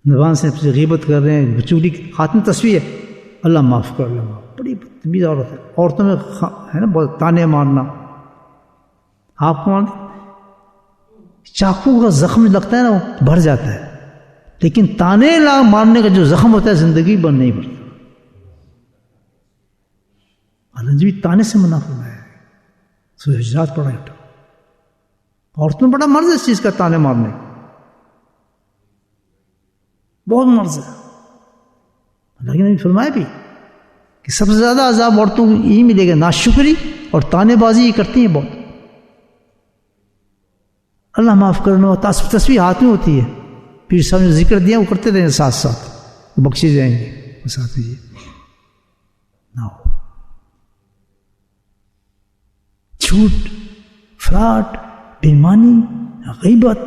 [SPEAKER 1] زبان سے غیبت کر رہے ہیں، چگلی خاتم تصویر ہے، اللہ معاف کر لو. بڑی بدتمیز عورت ہے. عورتوں میں ہے نا بہت تانے مارنا. آپ کو چاقو کا زخم لگتا ہے نا وہ بھر جاتا ہے، لیکن تانے مارنے کا جو زخم ہوتا ہے زندگی بھر نہیں بھرتا. بھی تانے سے منع فرمایا ہے. سورہ حجرات پڑھا اٹھا. عورتوں میں بڑا مرض ہے اس چیز کا، تانے مارنے بہت مرض ہے. اللہ کے نبی فرمایا بھی کہ سب سے زیادہ عذاب عورتوں کو یہی ملے گا، ناشکری اور تانے بازی یہ کرتی ہیں بہت. اللہ معاف کرنا. تصویر ہاتھ میں ہوتی ہے، پیر صاحب نے ذکر دیا وہ کرتے رہے ساتھ ساتھ، وہ بخشے جائیں گے. وہ ساتھ یہ نہ ہو. جھوٹ، فراڈ، بےایمانی، غیبت.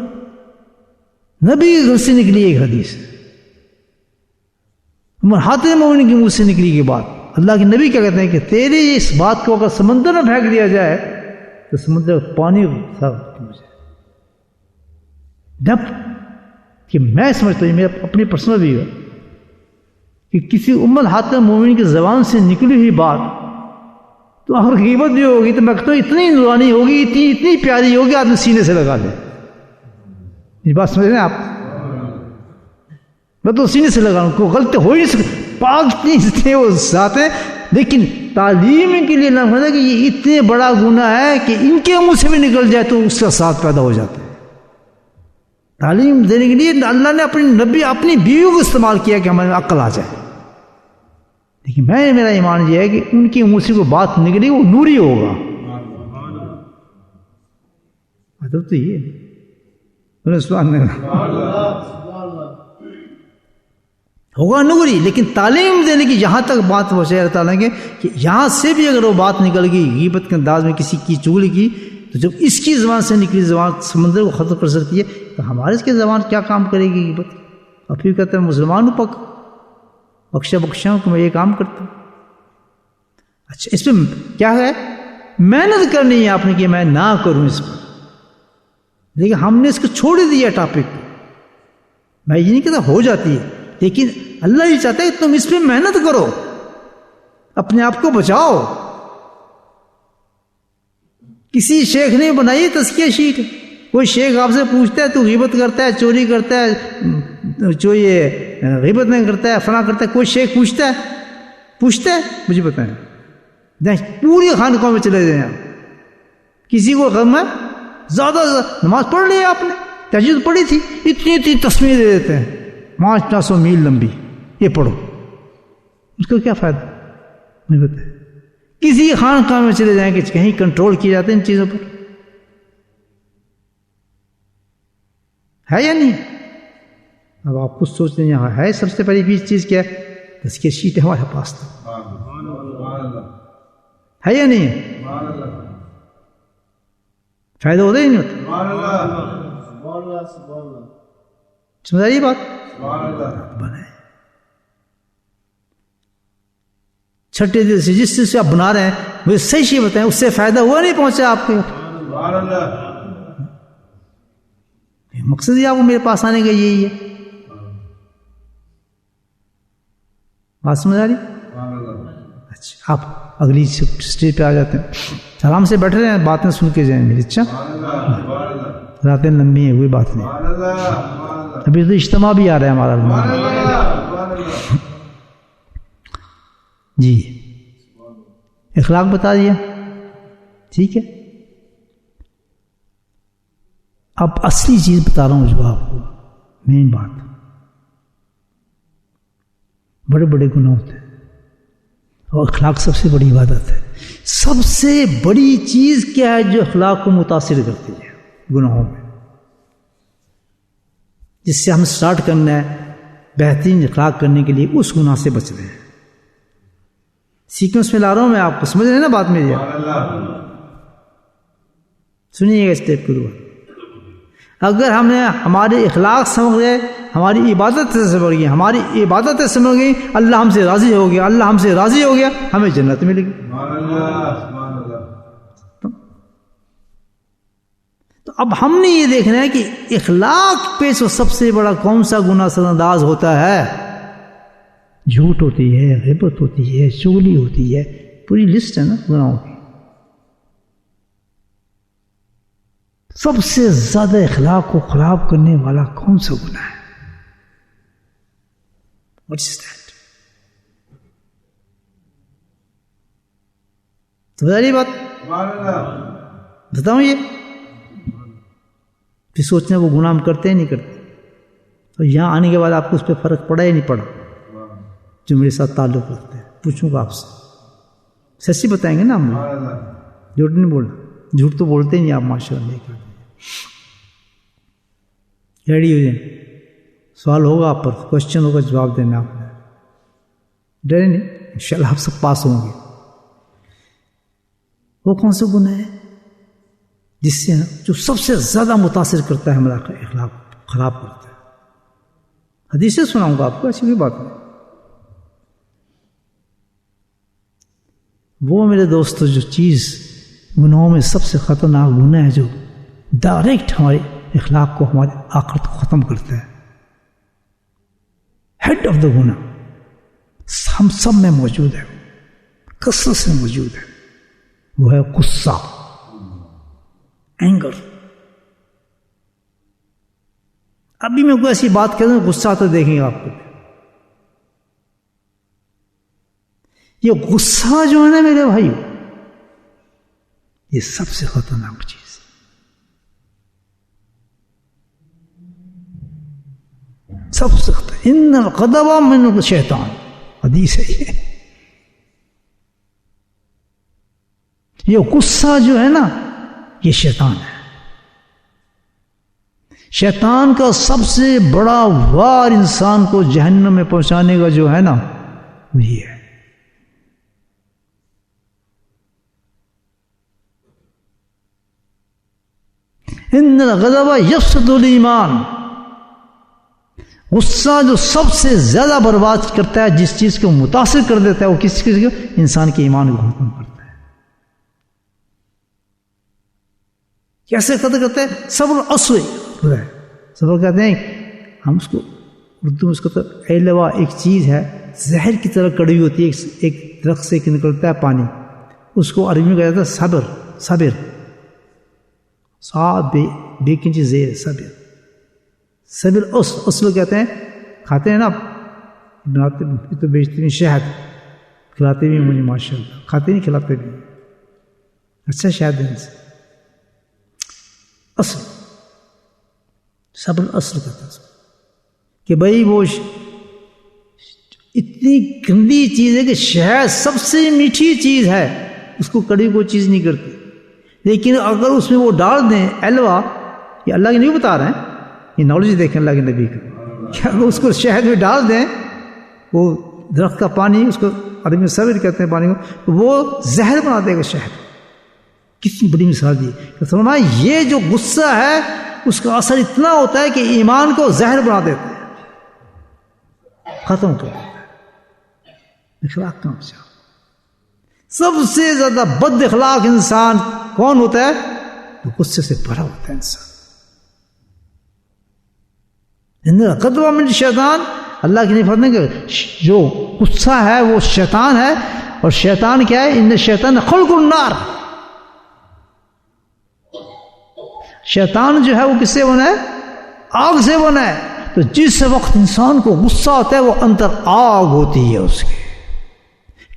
[SPEAKER 1] نبی کے گھر سے نکلی ایک حدیث، حاتم مومن کے منہ سے نکلی کی بات، اللہ کے نبی کیا کہتے ہیں کہ تیری اس بات کو اگر سمندر میں پھینک دیا جائے تو سمندر پانی ختم ہو جائے. جب کہ میں سمجھتا ہوں میرا اپنی پرسنل ویو ہے کہ کسی امہات المومنین کی زبان سے نکلی ہوئی بات تو اگر غیبت بھی ہوگی تو میں کہتا ہوں اتنی نورانی ہوگی، اتنی پیاری ہوگی، آدمی سینے سے لگا لے. یہ بات سمجھ رہے ہیں آپ؟ میں تو سینے سے لگا ہوں، کوئی غلط ہو ہی نہیں سکتی. پاک اتنے وہ ذات ہے، لیکن تعلیم کے لیے نہ ہے کہ یہ اتنے بڑا گناہ ہے کہ ان کے منہ سے بھی نکل جائے تو اس کا ساتھ پیدا ہو جاتا ہے. تعلیم دینے کے لیے اللہ نے اپنی بیوی کو استعمال کیا کہ ہمیں عقل آ جائے. لیکن میرا ایمان یہ ہے کہ ان کی منہ سے کوئی بات نکلی وہ نوری ہوگا. مطلب تو یہ ہوگا نوری. لیکن تعلیم دینے کی جہاں تک بات پہنچے اللہ تعالیٰ کے کہ یہاں سے بھی اگر وہ بات نکل گئی غیبت کے انداز میں کسی کی چغلی کی تو جب اس کی زبان سے نکلی زبان سمندر کو ختم کر سکتی ہے تو ہمارے اس کی زبان کیا کام کرے گی غیبت. اور پھر کہتے ہیں مسلمان پک بخشا کہ میں یہ کام کرتا ہوں. اچھا اس میں کیا ہے؟ محنت کرنی ہے آپ نے کہ میں نہ کروں اس پر، لیکن ہم نے اس کو چھوڑ دیا ٹاپک. میں یہ نہیں کہتا ہو جاتی ہے، لیکن اللہ یہ چاہتا ہے کہ تم اس پہ محنت کرو، اپنے آپ کو بچاؤ. کسی شیخ نے بنائی تزکیہ شیٹ. کوئی شیخ آپ سے پوچھتا ہے تو غیبت کرتا ہے، چوری کرتا ہے، جو یہ غیبت نہیں کرتا ہے، فلاں کرتا ہے، کوئی شیخ پوچھتا ہے مجھے بتائیں. پوری خانقاہوں میں چلے جائیں آپ، کسی کو غم ہے زیادہ نماز پڑھ لی آپ نے، تہجد پڑھی تھی، اتنی تسبیح دے دیتے ہیں 500 میل لمبی، یہ پڑھو. اس کا کیا فائدہ مجھے بتائیں. کسی خانقاہ میں چلے جائیں کہ کہیں کنٹرول کیے جاتے ہیں ان چیزوں پر، ہے یا نہیں؟ اب آپ کچھ سوچتے ہیں یہاں ہے سب سے پہلی چیز کیا ہے؟ تزکیہ شیٹ ہمارے پاس ہے یا نہیں؟ فائدہ ہوتا ہی نہیں ہوتا. سمجھ آئی بات؟ بنائے چھٹے دل سے جس چیز سے آپ بنا رہے ہیں مجھے صحیح چیز بتائیں، اس سے فائدہ ہوا نہیں پہنچا آپ کے؟ مقصد ہی آپ کو میرے پاس آنے کا یہی ہے. بات سمجھ آ رہی؟ اچھا آپ اگلی اسٹیج پہ آ جاتے ہیں. آرام سے بیٹھ رہے ہیں، باتیں سن کے جائیں میری. اچھا راتیں لمبی ہیں، کوئی بات نہیں. ابھی تو اجتماع بھی آ رہا ہے ہمارا. جی اخلاق بتا دیا، ٹھیک ہے. اب اصلی چیز بتا رہا ہوں جو آپ کو مین بات. بڑے بڑے گناہ ہوتے ہیں اور اخلاق سب سے بڑی عبادت ہے. سب سے بڑی چیز کیا ہے جو اخلاق کو متاثر کرتی ہے گناہوں میں، جس سے ہم سٹارٹ کرنا ہے بہترین اخلاق کرنے کے لیے اس گناہ سے بچ رہے ہیں. سیکوینس میں لا رہا ہوں میں آپ کو، سمجھ رہے ہیں نا بات میری؟ سنیے گا اسٹیپ کے بعد. اگر ہم نے ہمارے اخلاق سمجھ گئے، ہماری عبادت سے سمجھ گئی، ہماری عبادتیں سمجھ گئی، اللہ ہم سے راضی ہو گیا، اللہ ہم سے راضی ہو گیا، ہمیں جنت ملے گی. تو اب ہم نے یہ دیکھنا ہے کہ اخلاق پہ سب سے بڑا کون سا گناہ سر انداز ہوتا ہے. جھوٹ ہوتی ہے، غیبت ہوتی ہے، چغلی ہوتی ہے، پوری لسٹ ہے نا گناہوں کی. سب سے زیادہ اخلاق کو خراب کرنے والا کون سا گناہ ہے؟ What is that؟ تو بتا رہی بات بتاؤں یہ پھر سوچنے وہ گناہ ہم کرتے ہی نہیں کرتے. تو یہاں آنے کے بعد آپ کو اس پہ فرق پڑا ہی نہیں پڑا جو میرے ساتھ تعلق رکھتے ہیں. پوچھوں گا آپ سے، سچی بتائیں گے نا ہم، جھوٹ نہیں بولنا. جھوٹ تو بولتے ہی نہیں آپ ماشاء اللہ. ریڈی ہو جائیں، سوال ہوگا آپ پر، کوشچن ہوگا، جواب دینا آپ نے. ڈرے نہیں، انشاءاللہ آپ سب پاس ہوں گے. وہ کون سا گناہ ہے جس سے جو سب سے زیادہ متاثر کرتا ہے ہمارا اخلاق خراب کرتا ہے؟ حدیثیں سناؤں گا آپ کو، ایسی کوئی بات نہیں. وہ میرے دوستو جو چیز گناہوں میں سب سے خطرناک گناہ ہے جو ڈائریکٹ ہمارے اخلاق کو، ہماری آخرت کو ختم کرتا ہے، ہیڈ آف دا گناہ ہم سب میں موجود ہے، کثرت سے موجود ہے، وہ ہے غصہ، اینگر۔ ابھی میں کوئی ایسی بات کہہ دوں غصہ تو دیکھیں گے آپ کو، یہ غصہ جو ہے نا میرے بھائی، یہ سب سے خطرناک چیز ہے، سب سے خطرناک۔ ان الغضب من الشیطان، حدیث ہے یہ غصہ جو ہے نا یہ شیطان ہے۔ شیطان کا سب سے بڑا وار انسان کو جہنم میں پہنچانے کا جو ہے نا وہ یہ ہے۔ ان الغضب یفسد الایمان، غصہ جو سب سے زیادہ برباد کرتا ہے، جس چیز کو متاثر کر دیتا ہے، وہ کس چیز کو؟ انسان کے ایمان کو ختم کرتا ہے۔ کیسے ختم کرتا ہے؟ صبر اصل صبر کہتے ہیں ہم اس کو اردو میں اس کو ایلوا ایک چیز ہے زہر کی طرح کڑی ہوتی ہے، ایک درخت سے نکلتا ہے پانی، اس کو عربی میں کہا جاتا ہے صبر، صبر صاد بے کنچی زیر صبر، صبر اصل کہتے ہیں۔ کھاتے ہیں نا بناتے تو بیچتے ہیں، شہد کھلاتے بھی مجھے ماشاء اللہ، کھاتے نہیں کھلاتے بھی، اچھا شہد دینے سے اصل صبر اصل کہتا ہے کہ بھائی وہ اتنی گندی چیز ہے کہ شہد سب سے میٹھی چیز ہے، اس کو کڑی کوئی چیز نہیں کرتی، لیکن اگر اس میں وہ ڈال دیں ایلوا، یہ اللہ کے نہیں بتا رہے ہیں، یہ نالج دیکھیں اللہ کے نبی کا، کہ اگر اس کو شہد میں ڈال دیں، وہ درخت کا پانی، اس کو عربی میں صبر کہتے ہیں پانی کو، وہ زہر بنا دے گا شہد۔ کتنی بڑی مثال دی کہ فرمایا یہ جو غصہ ہے اس کا اثر اتنا ہوتا ہے کہ ایمان کو زہر بنا دیتا ہے، ختم کر دیتا ہے، اخلاق کا مسئلہ۔ سب سے زیادہ بد اخلاق انسان کون ہوتا ہے؟ جو غصے سے بھرا ہوتا ہے انسان۔ غضب من الشیطان، اللہ کی نہیں فرماتے کہ جو غصہ ہے وہ شیطان ہے، اور شیطان کیا ہے؟ ان الشیطان خلق النار، شیطان جو ہے وہ کس سے بنا ہے؟ آگ سے بنا ہے۔ تو جس وقت انسان کو غصہ ہوتا ہے وہ اندر آگ ہوتی ہے، اس کے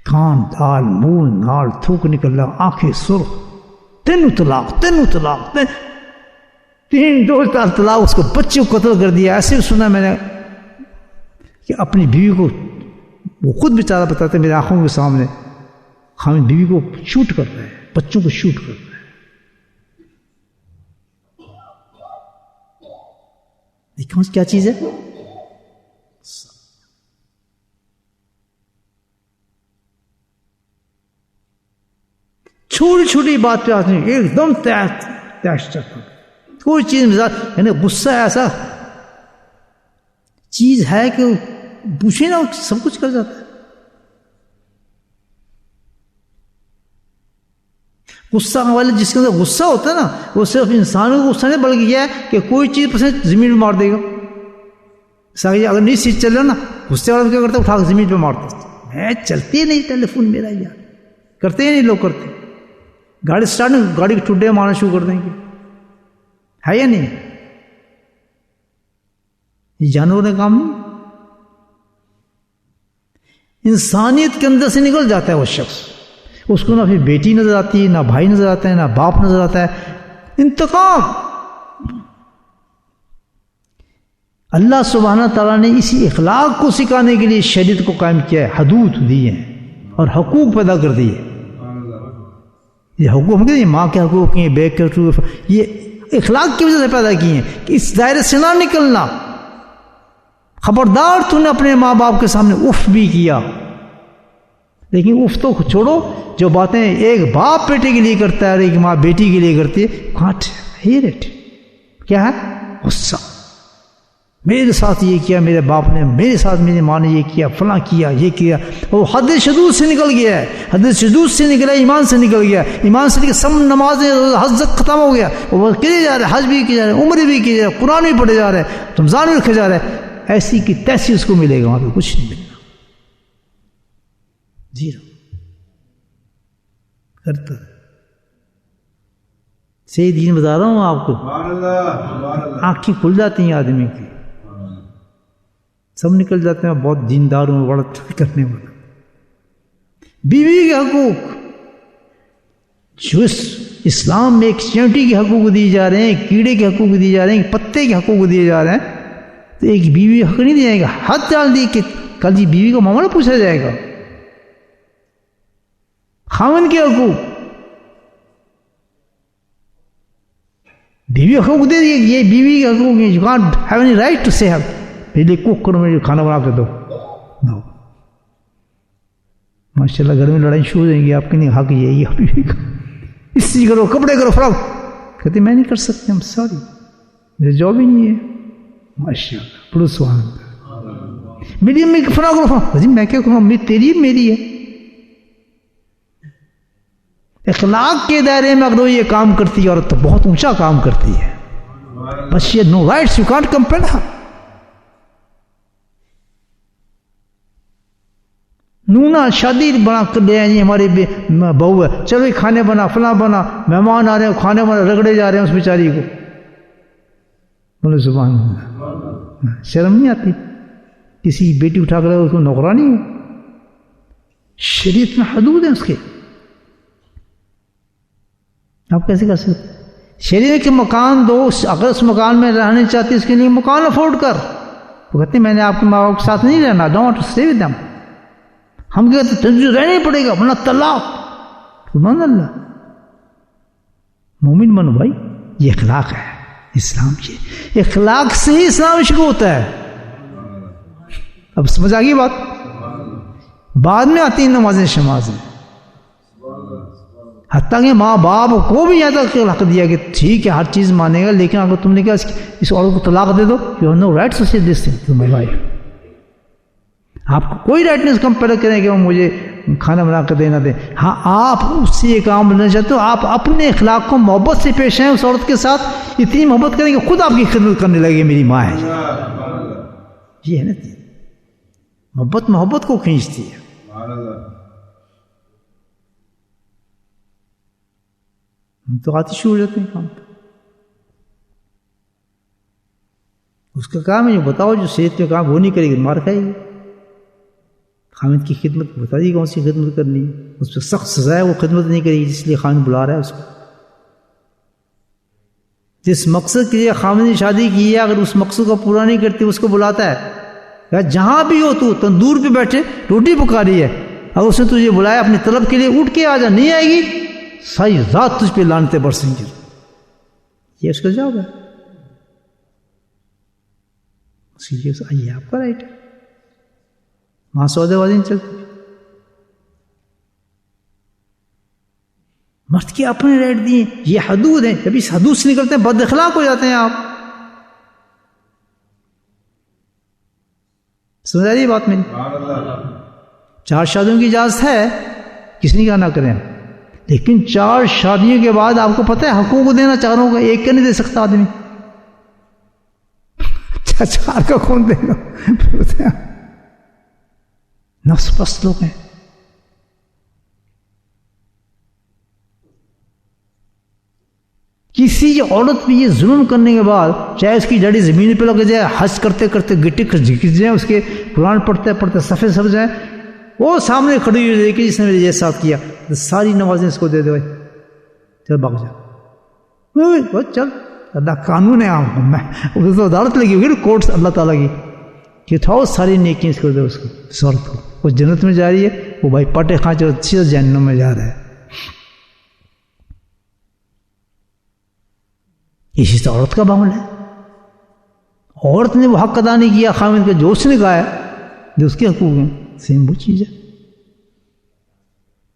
[SPEAKER 1] کان دال، منہ نال تھوک نکل رہا، آنکھیں سرخ، تین طلاق، تین دو طلاق، اس کو بچے کو قتل کر دیا۔ ایسے سنا میں نے کہ اپنی بیوی کو، وہ خود بیچارہ بتاتے میرے آنکھوں کے سامنے، ہم بیوی کو شوٹ کر رہے ہیں، بچوں کو شوٹ کر رہے ہیں۔ دیکھو کیا چیز ہے؟ چھوٹی چھوٹی بات پہ آتے ہیں ایک دم تیش چکا، کوئی چیز مزاج، یعنی غصہ ایسا چیز ہے کہ پوچھے نا سب کچھ کر جاتا ہے۔ غصہ والے جس کے اندر غصہ ہوتا ہے نا، وہ صرف انسانوں کو غصہ نہیں بلکہ یہ ہے کہ کوئی چیز پسند زمین پہ مار دے گا۔ اگر نہیں سیٹ چل رہا نا، غصے والا کیا کرتا ہے؟ اٹھا کے زمین پہ مارتا، میں چلتی نہیں ٹیلی فون میرا، یار کرتے ہی نہیں لوگ، کرتے گاڑی اسٹارٹ نہیں، گاڑی کے ٹھڈے مارنا شروع کر دیں گے، ہے یا نہیں؟ یہ جانور نے کام نہیں، انسانیت کے اندر سے نکل جاتا ہے وہ شخص، اس کو نہ پھر بیٹی نظر آتی ہے، نہ بھائی نظر آتا ہے، نہ باپ نظر آتا ہے۔ انتقام اللہ سبحانہ تعالیٰ نے اسی اخلاق کو سکھانے کے لیے شریعت کو قائم کیا ہے، حدود دی ہیں اور حقوق پیدا کر دیے۔ یہ حقوق ہیں، ماں کے حقوق ہیں، بیگ کے حقوق، یہ اخلاق کی وجہ سے پیدا کیے ہیں کہ اس دائرے سے نہ نکلنا۔ خبردار تو نے اپنے ماں باپ کے سامنے اف بھی کیا، لیکن اف تو چھوڑو، جو باتیں ایک باپ بیٹے کے لیے کرتا ہے اور ایک ماں بیٹی کے لیے کرتی ہے، کیا ہے؟ غصہ، میرے ساتھ یہ کیا میرے باپ نے، میرے ساتھ میری ماں نے یہ کیا، فلاں کیا، یہ کیا، وہ حد شذوذ سے نکل گیا ہے، حد شذوذ سے نکلا، ایمان سے نکل گیا، ایمان سے نکل سب نمازیں حج ختم ہو گیا، وہ کیے جا رہے، حج بھی کیے جا رہے، عمرے بھی کیے جا رہے، قرآن بھی پڑھے جا رہے، رمضان بھی رکھے جا رہے، ایسی کی تیسی اس کو ملے گا، وہاں پہ کچھ نہیں ملنا، زیرو کرتا ہے۔ صحیح دین بتا رہا ہوں آپ کو، آنکھیں کھل جاتی ہیں آدمی کی، سب نکل جاتے ہیں، بہت دیندار ہوں، بڑا کرنے والا۔ بیوی کے حقوق جو اسلام میں ایک چیونٹی کے حقوق دیے جا رہے ہیں، کیڑے کے حقوق دیے جا رہے ہیں، پتے کے حقوق دیے جا رہے ہیں، تو ایک بیوی حق نہیں دیا جائے گا، حد ڈال دی کہ کل جی بیوی کا معاملہ پوچھا جائے گا۔ خاوند کے حقوق، بیوی حقوق دے دیے، یہ بیوی کے حقوق ہیں، you can't have any right to say پہلے کوک کرو، مجھے کھانا بنا کے دو، نو ماشاء اللہ گھر میں لڑائی شروع ہو جائیں گی، آپ کے نہیں حق یہ بیوی کا، استری کرو، کپڑے کرو، فراغ کہتے میں نہیں کر سکتے، ہم سوری میرے جاب ہی نہیں ہے، ماشاء اللہ پڑھو سبحان اللہ، میری امی کی فراغ کرو، جی میں کیا کروں، امی تیری میری ہے۔ اخلاق کے دائرے میں اگر وہ یہ کام کرتی ہے عورت تو بہت اونچا کام کرتی ہے، بس یہ no rights, you can't compel ہر۔ نونا شادی بنا کر لے آئیں، ہماری بہو ہے، چلو کھانے بنا، فلاں بنا، مہمان آ رہے ہیں، کھانے بنا، رگڑے جا رہے ہیں اس بیچاری کو، بولے سبحان اللہ، شرم نہیں آتی؟ کسی بیٹی اٹھا کر اس کو نوکرانی ہو، شریعت میں حدود ہیں اس کے، آپ کیسے کر سکتے؟ شریعت کے مکان دو، اگر اس مکان میں رہنا چاہتی اس کے لیے مکان افورڈ کر، وہ کہتے ہیں میں نے آپ کے ماں باپ کے ساتھ نہیں رہنا، ڈونٹ اسٹے ود دیم، ہم کہتے ہیں تجھے رہنا ہی پڑے گا ورنہ طلاق، سبحان اللہ، مومن بنو بھائی، یہ اخلاق ہے اسلام کی، اخلاق سے ہی اسلام شروع ہوتا ہے۔ اب سمجھ آ گئی بات؟ بعد میں آتی ہیں نمازیں شمازیں، حتیٰ کہ ماں باپ کو بھی یہاں تک حق دیا کہ ٹھیک ہے ہر چیز مانے گا، لیکن اگر تم نے کہا اس عورت کو طلاق دے دو، you have no right to say this thing to my wife, آپ کو کوئی رائٹ نہیں کمپیل کریں کہ وہ مجھے کھانا بنا کر دینا دیں۔ ہاں آپ اس سے یہ کام لینا چاہتے ہو، آپ اپنے اخلاق کو محبت سے پیش آئیں اس عورت کے ساتھ، اتنی محبت کریں کہ خود آپ کی خدمت کرنے لگے، میری ماں ہے، یہ ہے نا محبت کو کھینچتی ہے۔ ہم تو آتی شروع ہو جاتے ہیں کام پہ، اس کا کام ہے جو بتاؤ، جو صحت میں کام وہ نہیں کرے گی مار کھائے گی، خامد کی خدمت بتا دی کون سی خدمت کرنی ہے، اس پہ سخت سزا ہے، وہ خدمت نہیں کرے گی جس لیے خامد بلا رہا ہے اس کو، جس مقصد کے لیے خامد نے شادی کی ہے، اگر اس مقصد کو پورا نہیں کرتی اس کو بلاتا ہے کہ جہاں بھی ہو تو تندور پہ بیٹھے روٹی پکا رہی ہے، اگر اس نے تجھے بلایا اپنی طلب کے لیے، اٹھ کے آ جا، نہیں آئے گی ساری رات تجھ پہ لعنتیں برسیں گی، یہ اس کا جواب ہے، اس کی یہ آپ کا رائٹ ہے، وہاں سودے بازی نہیں چلتی، مرد کے اپنے رائٹ دیے، یہ حدود ہیں، جب اس حدود سے نکلتے ہیں بد اخلاق ہو جاتے ہیں آپ، سمجھ رہی بات میری؟ 4 شادیوں کی اجازت ہے، کس نے کہا نہ کریں، لیکن 4 شادیوں کے بعد آپ کو پتہ ہے حقوق دینا 4 کا ایک کا نہیں دے سکتا آدمی، 4 کا کون دے گا؟ نفس پست لوگ ہیں۔ کسی عورت پہ یہ ظلم کرنے کے بعد، چاہے اس کی جڑی زمین پہ لگ جائے، حج کرتے کرتے گٹی کھچ جائیں، اس کے قرآن پڑھتے پڑھتے صفحے سر جائیں، وہ سامنے کھڑی ہوئی کہ جس نے میرے یہ ساتھ کیا، ساری نمازیں اس کو دے دے، بھائی چل بھاگ جا، چل، اللہ قانون ہے، میں عدالت لگی ہوگی نا، کورٹس اللہ تعالیٰ کی، کہ اٹھاؤ ساری نیکیاں اس کو دے، اس کو عورت کو، وہ جنت میں جا رہی ہے، وہ بھائی پٹے کھانچے سیدھا جہنم میں جا رہا ہے۔ اسی سے عورت کا معاملہ ہے، عورت نے وہ حق ادا نہیں کیا خاوند کا جو اس نے کہا ہے، جو اس کے حقوق ہیں، سیم وہ چیز ہے،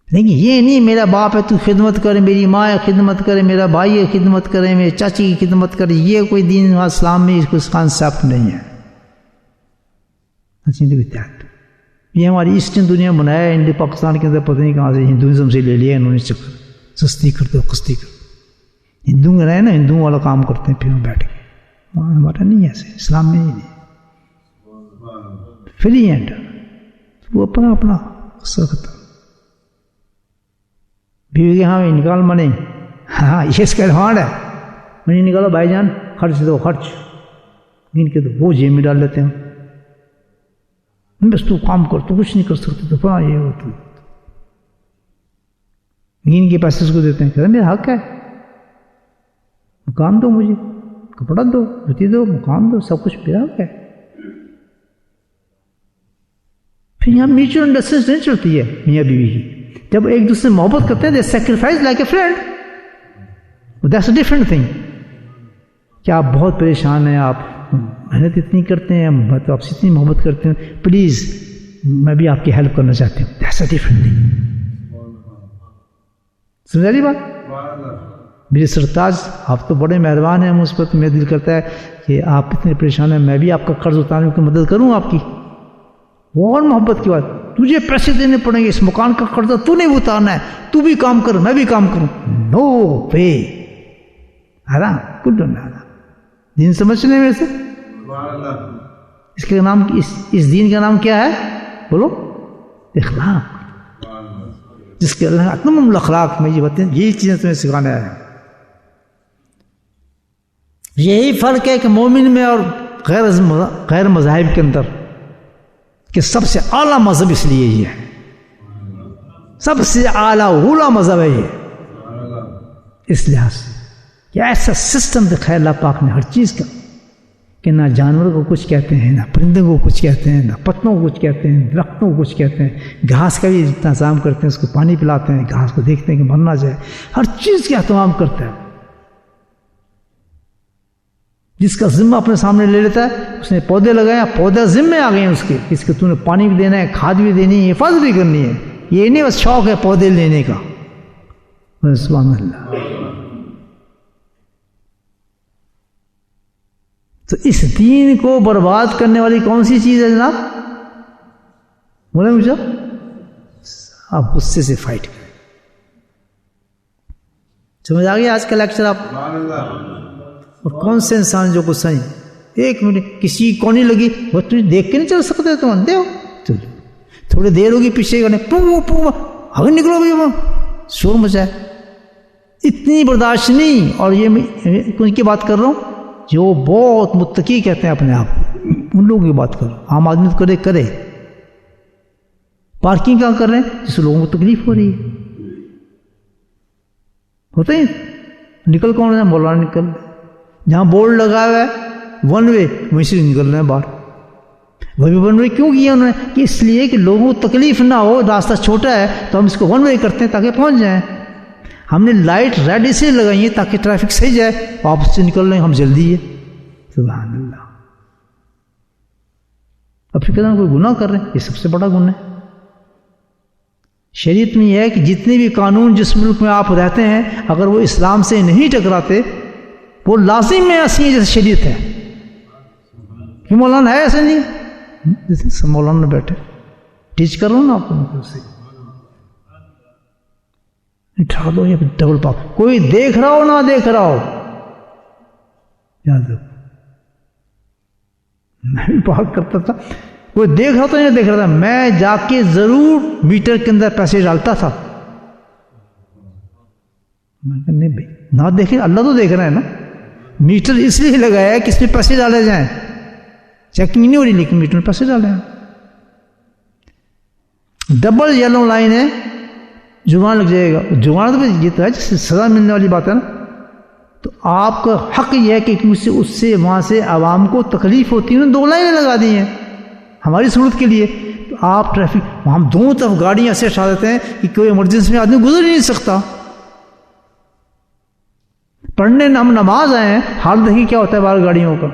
[SPEAKER 1] لیکن یہ نہیں میرا باپ ہے تو خدمت کرے، میری ماں ہے خدمت کرے، میرا بھائی ہے خدمت کرے، میرے چاچی کی خدمت کرے، یہ کوئی دین اسلام میں اس کو کانسیپٹ نہیں ہے۔ یہ ہماری ایسٹرن دنیا بنایا ہے، انڈیا پاکستان کے اندر پتہ نہیں کہاں سے ہندوازم سے لے لیا انہوں نے چکر، سستی کرتے ہو کستی کرتے، ہندو میں رہے نا، ہندو والا کام کرتے ہیں پھر ہم بیٹھ کے، ہمارا نہیں ہے ایسے، اسلام میں نہیں ہے، فری ہینڈ، وہ اپنا اپنا سخت بیوی کے ہاں نکال منی، ہاں یہ اس کا ایڈوانٹ ہے، منی نکالو بھائی جان، خرچ دو خرچ، گن کے تو وہ جیب میں ڈال لیتے ہیں، بس تو کام کر، تو کچھ نہیں کر سکتے، تو ہاں یہ ہو تو گن کے پیسے اس کو دیتے ہیں، کہتے ہیں میرا حق ہے، مکان دو مجھے، کپڑا دو، جوتی دو، مکان دو، سب کچھ میرا حق ہے۔ پھر یہاں میوچل انڈرسٹینڈنگ نہیں چلتی ہے میاں بیوی کی، جب ایک دوسرے سے محبت کرتے ہیں، they sacrifice like a friend, that's a different thing. کیا آپ بہت پریشان ہیں، آپ محنت اتنی کرتے ہیں، تو آپ سے اتنی محبت کرتے ہیں، پلیز میں بھی آپ کی ہیلپ کرنا چاہتی ہوں، دیٹس اے ڈفرنٹ تھنگ۔ سمجھا رہی بات؟ میرے سرتاج آپ تو بڑے مہربان ہیں مجھ پر، تو میرا دل کرتا ہے کہ آپ اتنے پریشان ہیں، میں بھی آپ کا قرض اتارنے کی مدد کروں آپ کی، وہ اور محبت کی بات، تجھے پیسے دینے پڑیں گے، اس مکان کا قرضہ تو نہیں اتارنا ہے، تو بھی کام کر میں بھی کام کروں، نو وے، حرام، کل حرام۔ دین سمجھنے میں سے اس کے نام، اس دین کا نام کیا ہے بولو؟ اخلاق، جس کے اللہ اتمم الاخلاق میں یہ باتیں، یہی چیزیں تمہیں سکھانے آیا ہے۔ یہی فرق ہے کہ مومن میں اور غیر مذاہب کے اندر، کہ سب سے اعلیٰ مذہب اس لیے یہ ہے، سب سے اعلیٰ اولا مذہب ہے یہ، اس لحاظ سے کہ ایسا سسٹم دکھایا اللہ پاک نے ہر چیز کا، کہ نہ جانوروں کو کچھ کہتے ہیں، نہ پرندوں کو کچھ کہتے ہیں، نہ پتوں کو کچھ کہتے ہیں، درختوں کو کچھ کہتے ہیں، گھاس کا بھی انتظام کرتے ہیں، اس کو پانی پلاتے ہیں، گھاس کو دیکھتے ہیں کہ مرنا جائے، ہر چیز کا اہتمام کرتا ہے۔ جس کا ذمہ اپنے سامنے لے لیتا ہے، اس نے پودے لگائے، پودے ذمے آ گئے ہیں اس کے، اس کے تو نے پانی بھی دینا ہے، کھاد بھی دینی ہے، حفاظت بھی کرنی ہے، یہ نہیں بس شوق ہے پودے لینے کا، سبحان اللہ۔ تو اس دین کو برباد کرنے والی کون سی چیز ہے جناب؟ بولے مجھے، آپ غصے سے فائٹ کریں۔ سمجھ آ گیا آج کا لیکچر آپ؟ اور کون سے انسان جو غصہ ہیں، ایک منٹ کسی کو نہیں لگی، وہ تجھے دیکھ کے نہیں چل سکتے، تم اندھے ہو، چلو تھوڑی دیر ہوگی پیچھے کرنے، اگر نکلو بھی وہ شور مچائے، اتنی برداشت نہیں۔ اور یہ میں ان کی بات کر رہا ہوں جو بہت متقی کہتے ہیں اپنے آپ کو، ان لوگوں کی بات کر رہا ہوں۔ عام آدمی تو کرے، پارکنگ کہاں کر رہے ہیں جس لوگوں کو تکلیف ہو رہی ہے، ہوتے ہیں نکل کون ہے، مولانا نکل، جہاں بورڈ لگا ہوا ہے ون وے وہیں سے نکل رہے ہیں باہر۔ وہ بھی ون وے کیوں کیا انہوں نے؟ کہ اس لیے کہ لوگوں کو تکلیف نہ ہو، راستہ چھوٹا ہے تو ہم اس کو ون وے کرتے ہیں تاکہ پہنچ جائیں۔ ہم نے لائٹ ریڈ اس لیے لگائی ہے تاکہ ٹریفک صحیح جائے، واپس سے نکل رہے ہیں ہم جلدی ہے، سبحان اللہ۔ اب پھر کہتے ہیں کوئی گناہ کر رہے ہیں، یہ سب سے بڑا گناہ ہے۔ شریعت میں یہ ہے کہ جتنے بھی قانون جس ملک میں آپ رہتے ہیں، اگر وہ اسلام سے نہیں ٹکراتے، وہ لازم میں ایسی ہے جیسے شریعت ہے۔ کہ مولانا ہے ایسا نہیں، جیسے مولانا بیٹھے ٹیچ کر رہا ہوں نا آپ کو، سے اٹھا دو یا ڈبل پاپ، کوئی دیکھ رہا ہو نہ دیکھ رہا ہو، یاد رکھو۔ میں بھی بات کرتا تھا، کوئی دیکھ رہا تھا یا دیکھ رہا تھا، میں جا کے ضرور میٹر کے اندر پیسے ڈالتا تھا۔ میں کہا نہیں بھائی، نہ دیکھیں، اللہ تو دیکھ رہا ہے نا، میٹر اس لیے لگایا ہے کہ اس میں پیسے ڈالے جائیں، چیکنگ نہیں ہو رہی لیکن میٹر میں پیسے ڈالے ہیں۔ ڈبل یلو لائن ہے، جرمانہ لگ جائے گا، جرمانہ تو یہ تو ہے جس سے سزا ملنے والی بات ہے نا۔ تو آپ کا حق یہ ہے کہ اس سے وہاں سے عوام کو تکلیف ہوتی ہے، دو لائنیں لگا دی ہیں ہماری سہولت کے لیے، تو آپ ٹریفک، ہم دونوں طرف گاڑیاں ایسے اٹھا دیتے ہیں کہ کوئی ایمرجنسی میں آدمی گزر ہی نہیں سکتا۔ پڑھنے ہم نماز آئے ہیں، حال دیکھیے کیا ہوتا ہے باہر گاڑیوں کا،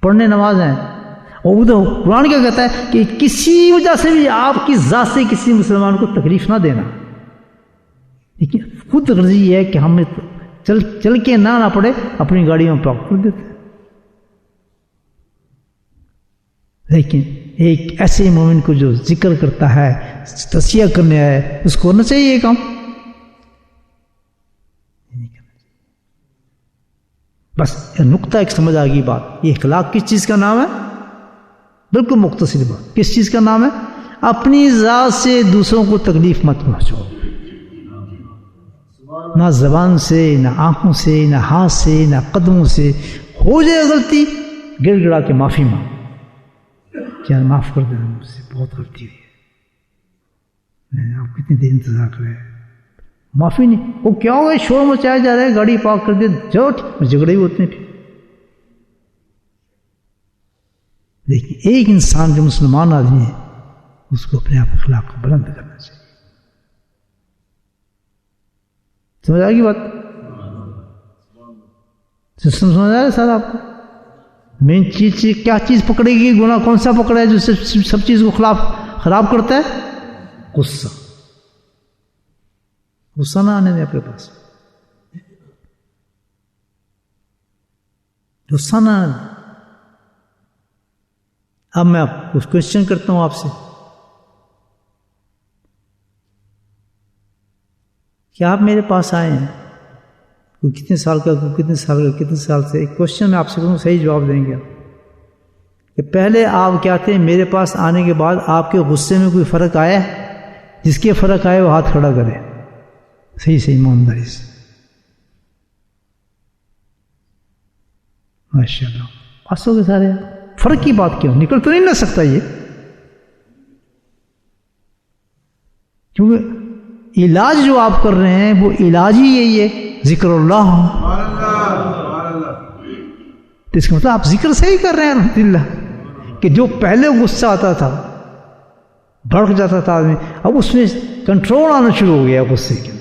[SPEAKER 1] پڑھنے نماز آئے ہیں، اور ادھر قرآن کیا کہتا ہے کہ کسی وجہ سے بھی آپ کی ذات سے کسی مسلمان کو تکلیف نہ دینا، لیکن خود غرضی یہ ہے کہ ہمیں چل کے نہ پڑے، اپنی گاڑیوں میں پارک کر دیتے ہیں۔ لیکن ایک ایسے مومن کو جو ذکر کرتا ہے، تسیہ کرنے ہے، اس کو ہونا چاہیے یہ کام. بس نقطہ ایک سمجھ آ گئی بات. یہ اخلاق کس چیز کا نام ہے؟ بالکل مختصر بات. کس چیز کا نام ہے؟ اپنی ذات سے دوسروں کو تکلیف مت پہنچاؤ، نہ زبان سے، نہ آنکھوں سے، نہ ہاتھ سے، نہ قدموں سے. ہو جائے غلطی، گڑ گڑا کے معافی مانگ، کیا معاف کر دینا، مجھ سے بہت غلطی ہوئی ہے، میں نے آپ کتنی دیر انتظار کر رہے ہیں، معافی نہیں. وہ کیا ہوا، شور مچایا جا رہا ہے، گاڑی پارک کر دے، جھگڑے ہی ہوتے ہیں. پھر دیکھیے ایک انسان جو مسلمان آدمی ہے اس کو اپنے آپ اخلاق کو بلند کرنا چاہیے. سمجھ آئے گی بات؟ سسٹم سمجھ آ رہا ہے سر آپ کو؟ مین چیز کیا چیز پکڑے گی؟ گناہ کون سا پکڑا ہے جو سب چیز کو خراب کرتا ہے؟ غصہ. غصہ نہ آنے دیں اپنے پاس، غصہ نہ آنے دیں. اب میں کچھ کوشچن کرتا ہوں آپ سے کہ آپ میرے پاس آئے ہیں، کوئی کتنے سال کا، کوئی کتنے سال کا، کتنے سال سے. ایک کوشچن میں آپ سے کروں، صحیح جواب دیں گے کہ پہلے آپ کیا تھے، میرے پاس آنے کے بعد آپ کے غصے میں کوئی فرق آیا ہے؟ جس کے فرق آئے وہ ہاتھ کھڑا کرے، صحیح ایمانداری سے. ماشاء اللہ پاس ہو گئے سارے. فرق کی بات کیوں؟ نکل تو نہیں نہ سکتا یہ، کیونکہ علاج جو آپ کر رہے ہیں وہ علاج ہی یہی ہے، ذکر اللہ. تو اس کا مطلب آپ ذکر صحیح کر رہے ہیں الحمدللہ. کہ جو پہلے غصہ آتا تھا، بھڑک جاتا تھا آدمی، اب اس میں کنٹرول آنا شروع ہو گیا، غصے کے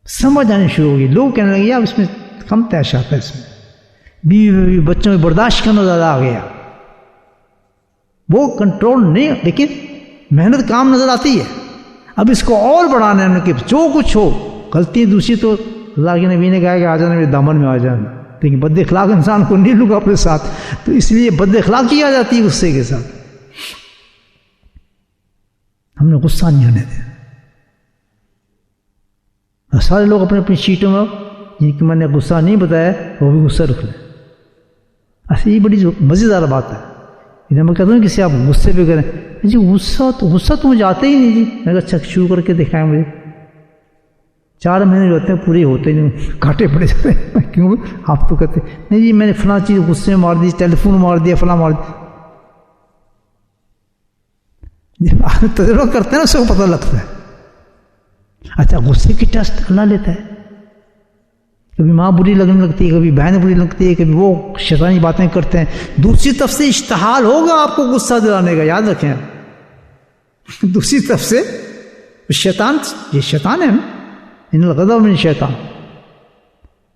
[SPEAKER 1] سمجھ آنے شروع ہو گئی. لوگ کہنے لگے اب اس میں کم تیش آتا ہے، اس میں بیوی بچوں میں برداشت کرنا زیادہ آ گیا. وہ کنٹرول نہیں، لیکن محنت کام نظر آتی ہے. اب اس کو اور بڑھانا ہے کہ جو کچھ ہو، غلطی دوسری تو اللہ کے نبی نے کہا کہ آ جانا میرے دامن میں آ جانا، لیکن بد اخلاق انسان کو نہیں لوں اپنے ساتھ، تو اس لیے بد اخلاقی آ جاتی ہے غصے کے ساتھ. ہم نے غصہ نہیں آنے دیا. سارے لوگ اپنے اپنی شیٹوں میں جن کی میں نے غصہ نہیں بتایا وہ بھی غصہ رکھ لیں. ایسے یہ بڑی مزیدار بات ہے. میں کہتا ہوں کسی آپ غصے پہ کریں، جی غصہ تو مجھے آتا ہی نہیں جی. میں اچھا شروع کر کے دکھائیں مجھے. 4 مہینے جو ہوتے ہیں پورے ہوتے نہیں، کاٹے پڑے جاتے ہیں. کیوں؟ آپ تو کہتے نہیں جی میں نے فلاں چیز غصے میں مار دی، ٹیلی فون مار دیا، فلاں مار دیا. جب آپ تجربہ کرتے ہیں نا اس کو پتہ لگتا ہے. اچھا غصے کی ٹیسٹ اللہ لیتا ہے. کبھی ماں بری لگنے لگتی ہے، کبھی بہن بری لگتی ہے، کبھی وہ شیطانی باتیں کرتے ہیں. دوسری طرف سے اشتہار ہوگا آپ کو غصہ دلانے کا، یاد رکھیں. دوسری طرف سے شیطان، یہ شیطان ہے نا، ان الغضب من شیطان.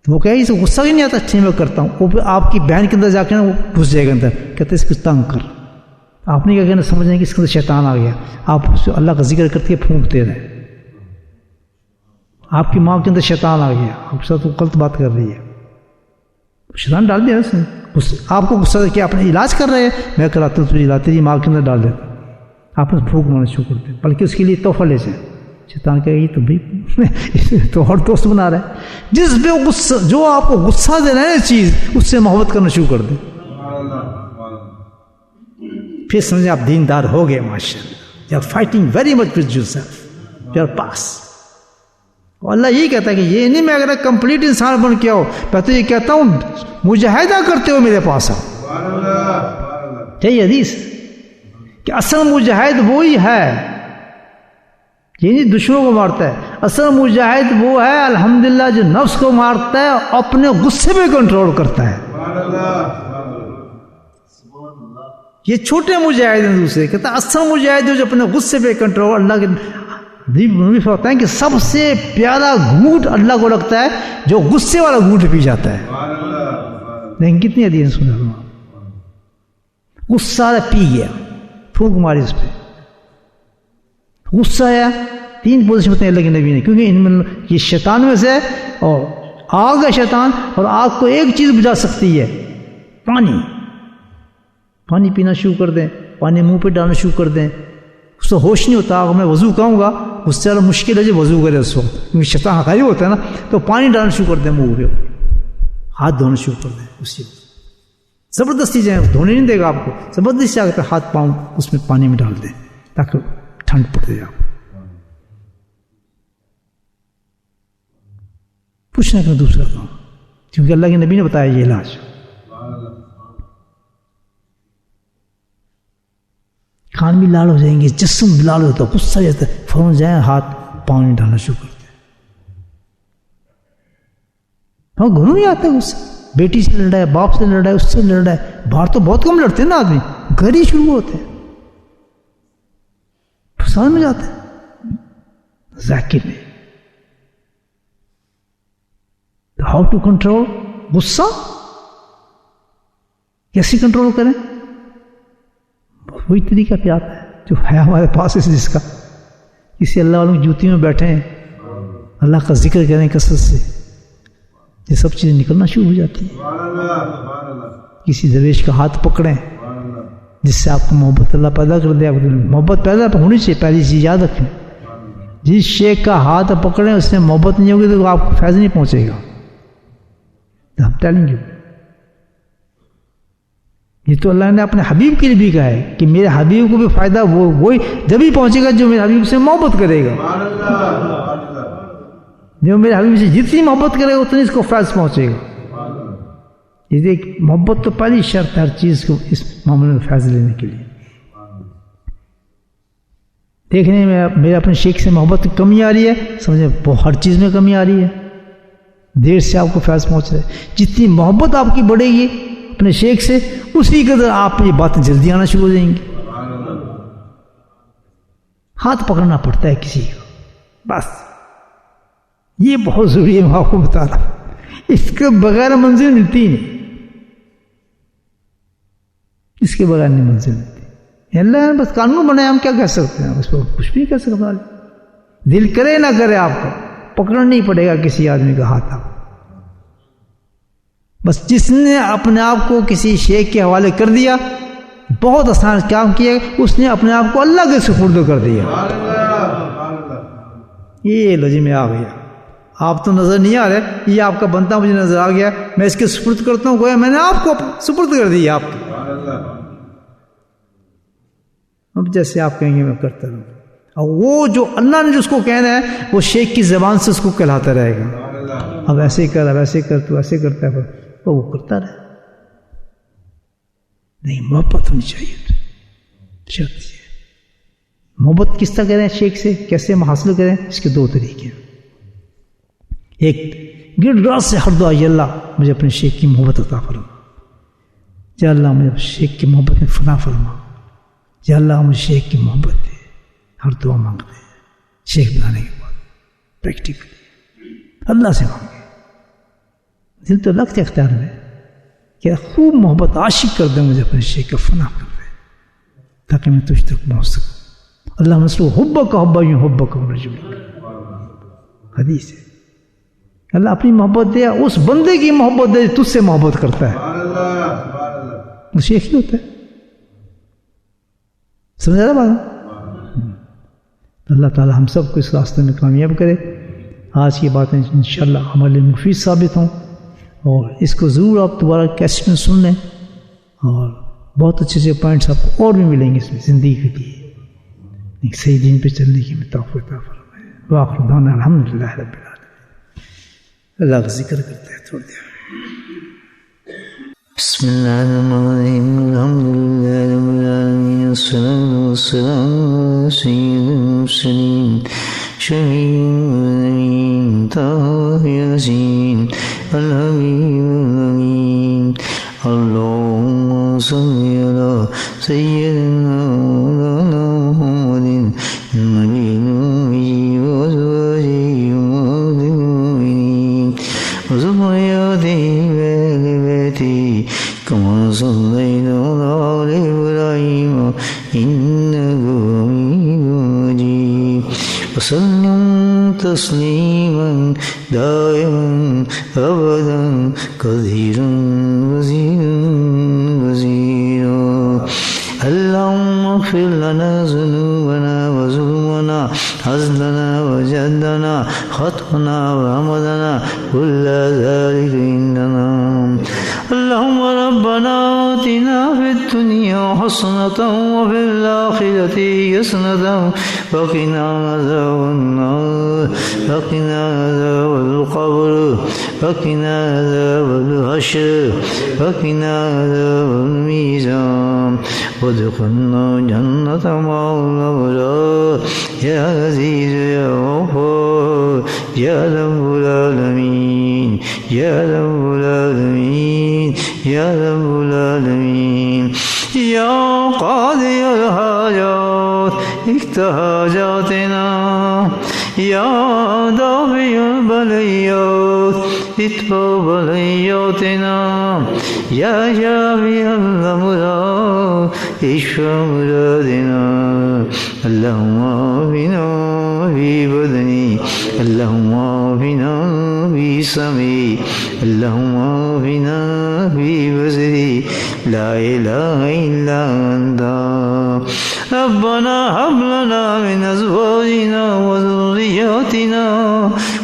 [SPEAKER 1] تو وہ کہے اسے غصہ ہی نہیں آتا، اچھے میں کرتا ہوں. وہ آپ کی بہن کے اندر جا کے نا وہ گھس جائے گا اندر، کہتے اس کو تنگ کر. آپ نے کیا کہنا، سمجھیں کہ اس کے اندر شیطان آ گیا. آپ اس اللہ کا ذکر کرتے پھونکتے رہے. آپ کی ماں کے اندر شیطان آ گیا، آپ کے ساتھ وہ غلط بات کر رہی ہے، شیطان ڈال دیا اس نے. آپ کو غصہ کیا اپنا علاج کر رہے ہیں، میں کراتا ہوں تجھے علاج، تیری ماں کے اندر ڈال دیتا. آپ نے پھونک مارنا شروع کرتے، بلکہ اس کے لیے تحفہ لے جائیں. شیطان کہے یہ تو بھی تو اور دوست بنا رہا ہے. جس پہ غصہ، جو آپ کو غصہ دے رہا ہے چیز، اس سے محبت کرنا شروع کر دیں. پھر سمجھیں آپ دیندار ہو گئے ماشاءاللہ. You are fighting very much with yourself, you are pass. اللہ یہی کہتا ہے کہ یہ نہیں میں اگر کمپلیٹ انسان بن کے آؤ، میں تو یہ کہتا ہوں مجاہدہ کرتے ہو میرے پاس آؤ. چاہیے حدیث کہ اصل مجاہد وہی ہے، یہ نہیں دشمنوں کو مارتا ہے. اصل مجاہد وہ ہے الحمدللہ جو نفس کو مارتا ہے، اپنے غصے پہ کنٹرول کرتا ہے. یہ چھوٹے مجاہد ہیں. دوسرے کہتا ہے اصل مجاہد جو اپنے غصے پہ کنٹرول. اللہ کے نبی فرماتے ہیں کہ سب سے پیارا گھونٹ اللہ کو لگتا ہے جو غصے والا گھونٹ پی جاتا ہے. لیکن کتنی حدیث سنا، غصہ پی گیا، پھونک ماری اس پہ. غصہ ہے 3 پوزیشن بتائیں اللہ کے نبی نے، کیونکہ ان میں یہ شیطان میں سے اور آگ ہے شیطان، اور آگ کو ایک چیز بجھا سکتی ہے، پانی. پانی پینا شروع کر دیں، پانی منہ پہ ڈالنا شروع کر دیں، اس سے ہوش نہیں ہوتا. اگر میں وضو کہوں گا اس سے زیادہ مشکل ہے جو وضو کرے اس وقت، کیونکہ شیطان غائب ہوتا ہے نا. تو پانی ڈالنا شروع کر دیں منہ پہ، ہاتھ دھونا شروع کر دیں. اسی وقت زبردستی جائیں، دھونے نہیں دے گا آپ کو، زبردستی آ کر ہاتھ پاؤں اس میں پانی میں ڈال دیں تاکہ ٹھنڈ پڑ جائے. آپ کچھ نہ کریں دوسرا کام، کیونکہ اللہ کے نبی نے بتایا یہ علاج. کان بھی لال ہو جائیں گے، جسم بھی لال ہوتا ہے، غصہ جاتا ہے، فوراً جائیں ہاتھ پاؤں میں ڈالنا شروع کرتے ہیں. ہاں گھروں نہیں آتا ہے غصہ، بیٹی سے لڑ رہا ہے، باپ سے لڑ رہا ہے، اس سے لڑ رہا ہے. باہر تو بہت کم لڑتے ہیں نا آدمی، گھر ہی شروع ہوتے ہیں، فساد میں جاتے ہیں. ذاکر میں ہاؤ ٹو کنٹرول غصہ، کیسے کنٹرول کریں؟ وہی طریقہ پہ آتا ہے جو ہے ہمارے پاس ہے، جس کا کسی اللہ والوں کی جوتی میں بیٹھے ہیں، اللہ کا ذکر کریں کثرت سے، یہ سب چیزیں نکلنا شروع ہو جاتی ہیں. کسی درویش کا ہاتھ پکڑیں جس سے آپ کو محبت اللہ پیدا کر دے. محبت پیدا ہونی چاہیے، پہلی چیز یاد رکھیں. جس شیخ کا ہاتھ پکڑیں اس سے محبت نہیں ہوگی تو آپ کو فیض نہیں پہنچے گا. ہم ٹیلنگ یو، یہ تو اللہ نے اپنے حبیب کے لیے بھی کہا ہے کہ میرے حبیب کو بھی فائدہ وہی جب ہی پہنچے گا جو میرے حبیب سے محبت کرے گا. جو میرے حبیب سے جتنی محبت کرے گا اتنی اس کو فیض پہنچے گا. یہ دیکھ، محبت تو پہلی شرط ہے ہر چیز کو اس معاملے میں فیض لینے کے لیے. دیکھنے میں میرے اپنے شیخ سے محبت کی کمی آ رہی ہے، سمجھے ہر چیز میں کمی آ رہی ہے، دیر سے آپ کو فیض پہنچ رہا ہے. جتنی محبت آپ کی بڑھے گی اپنے شیخ سے، اسی قدر آپ یہ باتیں جلدی آنا شروع ہو جائیں گی. ہاتھ پکڑنا پڑتا ہے کسی کا، بس یہ بہت ضروری ہے. میں آپ کو بتا رہا ہوں، اس کے بغیر منزل ملتی نہیں، اس کے بغیر نہیں منزل ملتی. اللہ نے بس قانون بنایا، ہم کیا کہہ سکتے ہیں؟ اس پر کچھ بھی نہیں کہہ سکتا. دل کرے نہ کرے آپ کو پکڑنا نہیں پڑے گا کسی آدمی کا ہاتھ. آپ بس جس نے اپنے آپ کو کسی شیخ کے حوالے کر دیا، بہت آسان کام کیا، اس نے اپنے آپ کو اللہ کے سپرد کر دیا. یہ لو جی میں آ گیا، آپ تو نظر نہیں آ رہے، یہ آپ کا بنتا مجھے نظر آ گیا، میں اس کے سپرد کرتا ہوں، گویا میں نے آپ کو سپرد کر دیا. آپ کو اب جیسے آپ کہیں گے میں کرتا رہوں. اور وہ جو اللہ نے جس کو کہنا ہے وہ شیخ کی زبان سے اس کو کہلاتا رہے گا. اب ایسے کر، اب ایسے کر، تو ایسے کرتا ہے، وہ کرتا رہے. نہیں، محبت ہونی چاہیے. شرط یہ محبت کس طرح کریں شیخ سے، کیسے ہم حاصل کریں؟ اس کے دو طریقے ہیں. ایک، گر رات سے ہر دعا، یا اللہ مجھے اپنے شیخ کی محبت عطا فرما، یا اللہ مجھے شیخ کی محبت میں فنا فرما، یا اللہ مجھے شیخ کی محبت دے. ہر دعا مانگتے ہیں شیخ بنانے کے بعد پریکٹیکلی اللہ سے مانگے. دل تو لگتے اختیار میں کہ خوب محبت عاشق کر دیں، مجھے اپنے شیخ کا فنا کر دیں تاکہ میں تجھ تک پہنچ سکوں. اللہ نسلو حبک حبا یوں حبک رجل، حدیث ہے. اللہ اپنی محبت دے، اس بندے کی محبت دے تجھ سے محبت کرتا ہے، وہ شیخ ہی ہوتا ہے. سمجھا رہا بات؟ اللہ تعالی ہم سب کو اس راستے میں کامیاب کرے. آج کی باتیں انشاءاللہ ہمارے لیے مفید ثابت ہوں، اور اس کو ضرور آپ دوبارہ کیسٹ میں سن لیں، اور بہت اچھے سے پوائنٹس آپ کو اور بھی ملیں گے اس میں زندگی کے لیے ایک صحیح دین پہ چلنے کی میں توفیق عطا فرمائے. وآخر دعوانا الحمدللہ رب العالمین. اللہ کا ذکر کرتے ہیں تھوڑی دیر. بسم اللہ الرحمن الرحیم، الحمدللہ رب العالمین، والصلاة والسلام علی سید المرسلین شفیع الذین طه یاسین الحبیب الامین. اللہم صلی علی سیدنا مولانا محمد النبی الأمی وازواجہ امہات المؤمنین وذریاتہ وآل بیتہ کما صلیت علی ابراہیم انک حمید مجید. وسلم تسلیما دائما ابدا کثیرا وزیرا وزیرا.
[SPEAKER 2] اغفر لنا ذنوبنا وظلمنا هزلنا وجدنا خطأنا وعمدنا كل ذلك عندنا اللهم ربنا آتنا في الدنيا حسنة وفي الآخرة حسنة وقنا عذاب النار وقنا عذاب القبر وقنا عذاب الحشر وقنا عذاب الميزان وادخلنا جنة مع الأبرار يا عزيز يا غفور يا رب العالمين يا رب العالمين يا رب العالمين يا قاضي الحاجات اقض حاجاتنا يا دافع البليات ادفع بلياتنا يا شافي الأمراض اشفى مرادنا اللهم عافنا في بدني اللهم عافنا في سمعي اللهم عافنا في بصري لا إله إلا أنت ربنا هب لنا من أزواجنا وذرياتنا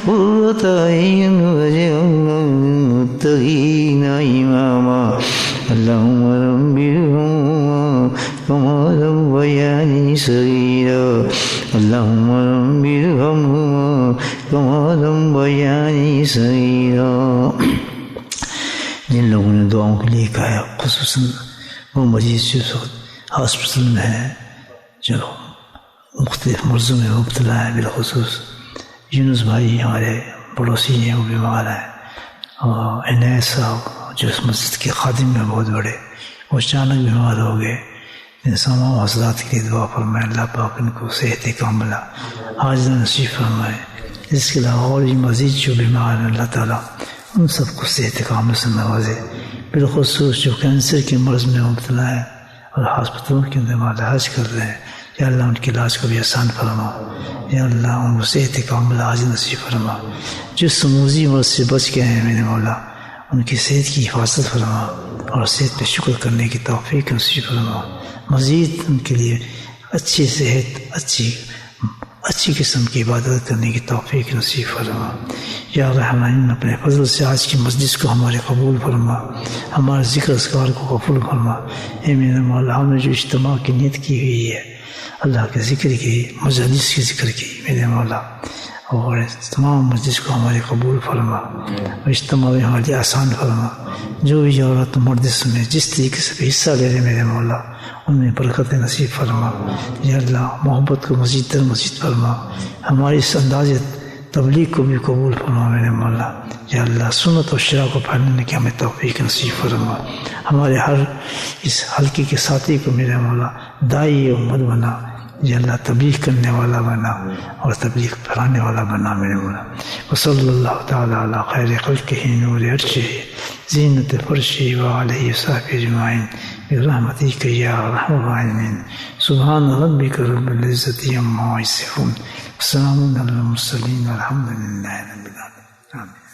[SPEAKER 2] قرة أعين واجعلنا للمتقين إماما اللهم ربنا كما ربياني صغيرا اللهم ربنا كما ربياني صغيرا جن لوگوں نے دعاؤں کے لیے کہا ہے خصوصاً وہ مریض جو ہاسپٹل میں ہے جو مختلف مرضوں میں مبتلا ہے بالخصوص یونس بھائی ہمارے پڑوسی ہیں وہ بیمار ہیں اور عنایت صاحب جو اس مسجد کے خادم میں بہت بڑے وہ اچانک بیمار ہو گئے ان تمام حضرات کے لیے دعا فرمائے اللہ پاک ان کو صحت کاملہ حاضر نصیب فرمائے اس کے علاوہ اور بھی مزید جو بیمار ہیں اللہ تعالیٰ ان سب کو صحت کامل سے نوازے بالخصوص جو کینسر کے مرض میں مبتلا ہے اور ہاسپٹلوں کے اندر علاج کر رہے ہیں یا اللہ ان کے علاج کو بھی آسان فرما یا اللہ ان کو صحت کاملہ حاضر نصیب فرما جس موذی مرض سے بچ گئے ہیں میرے مولا ان کی صحت کی حفاظت فرما اور صحت پہ شکر کرنے کی توفیق نصیب فرما مزید ان کے لیے اچھی صحت اچھی قسم کی عبادت کرنے کی توفیق نصیب فرما یا رحمٰن اپنے فضل سے آج کی مجلس کو ہمارے قبول فرما ہمارے ذکر اذکار کو قبول فرما اے میرے مولا ہم نے جو اجتماع کی نیت کی ہوئی ہے اللہ کے ذکر کی مجالس کے ذکر کی میرے مولا اور تمام مجلس کو ہمارے قبول فرما اور اجتماع میں ہمارے آسان فرما جو بھی عورت مرد میں جس طریقے سے بھی حصہ لے رہے میرے مولا ان میں برکت نصیب فرما یا اللہ محبت کو مزید در مزید فرما ہماری اس انداز تبلیغ کو بھی قبول فرما میرے مولا یا اللہ سنت و شرع کو پھیلانے کی ہمیں توفیق نصیب فرما ہمارے ہر اس حلقے کے ساتھی کو میرے مولا داعی امت بنا یا اللہ تبلیغ کرنے والا بنا اور تبلیغ پھیلانے والا بنا میرے مولا وصلی اللہ تعالیٰ علی خیر خلقہ نور عرشہ زینت فرشہ وعلیہ وصحبہ اجمعین برحمتک یا ارحم الراحمین سبحان ربک رب العزۃ عما یصفون وسلام علی المرسلین والحمد للہ رب العالمین آمین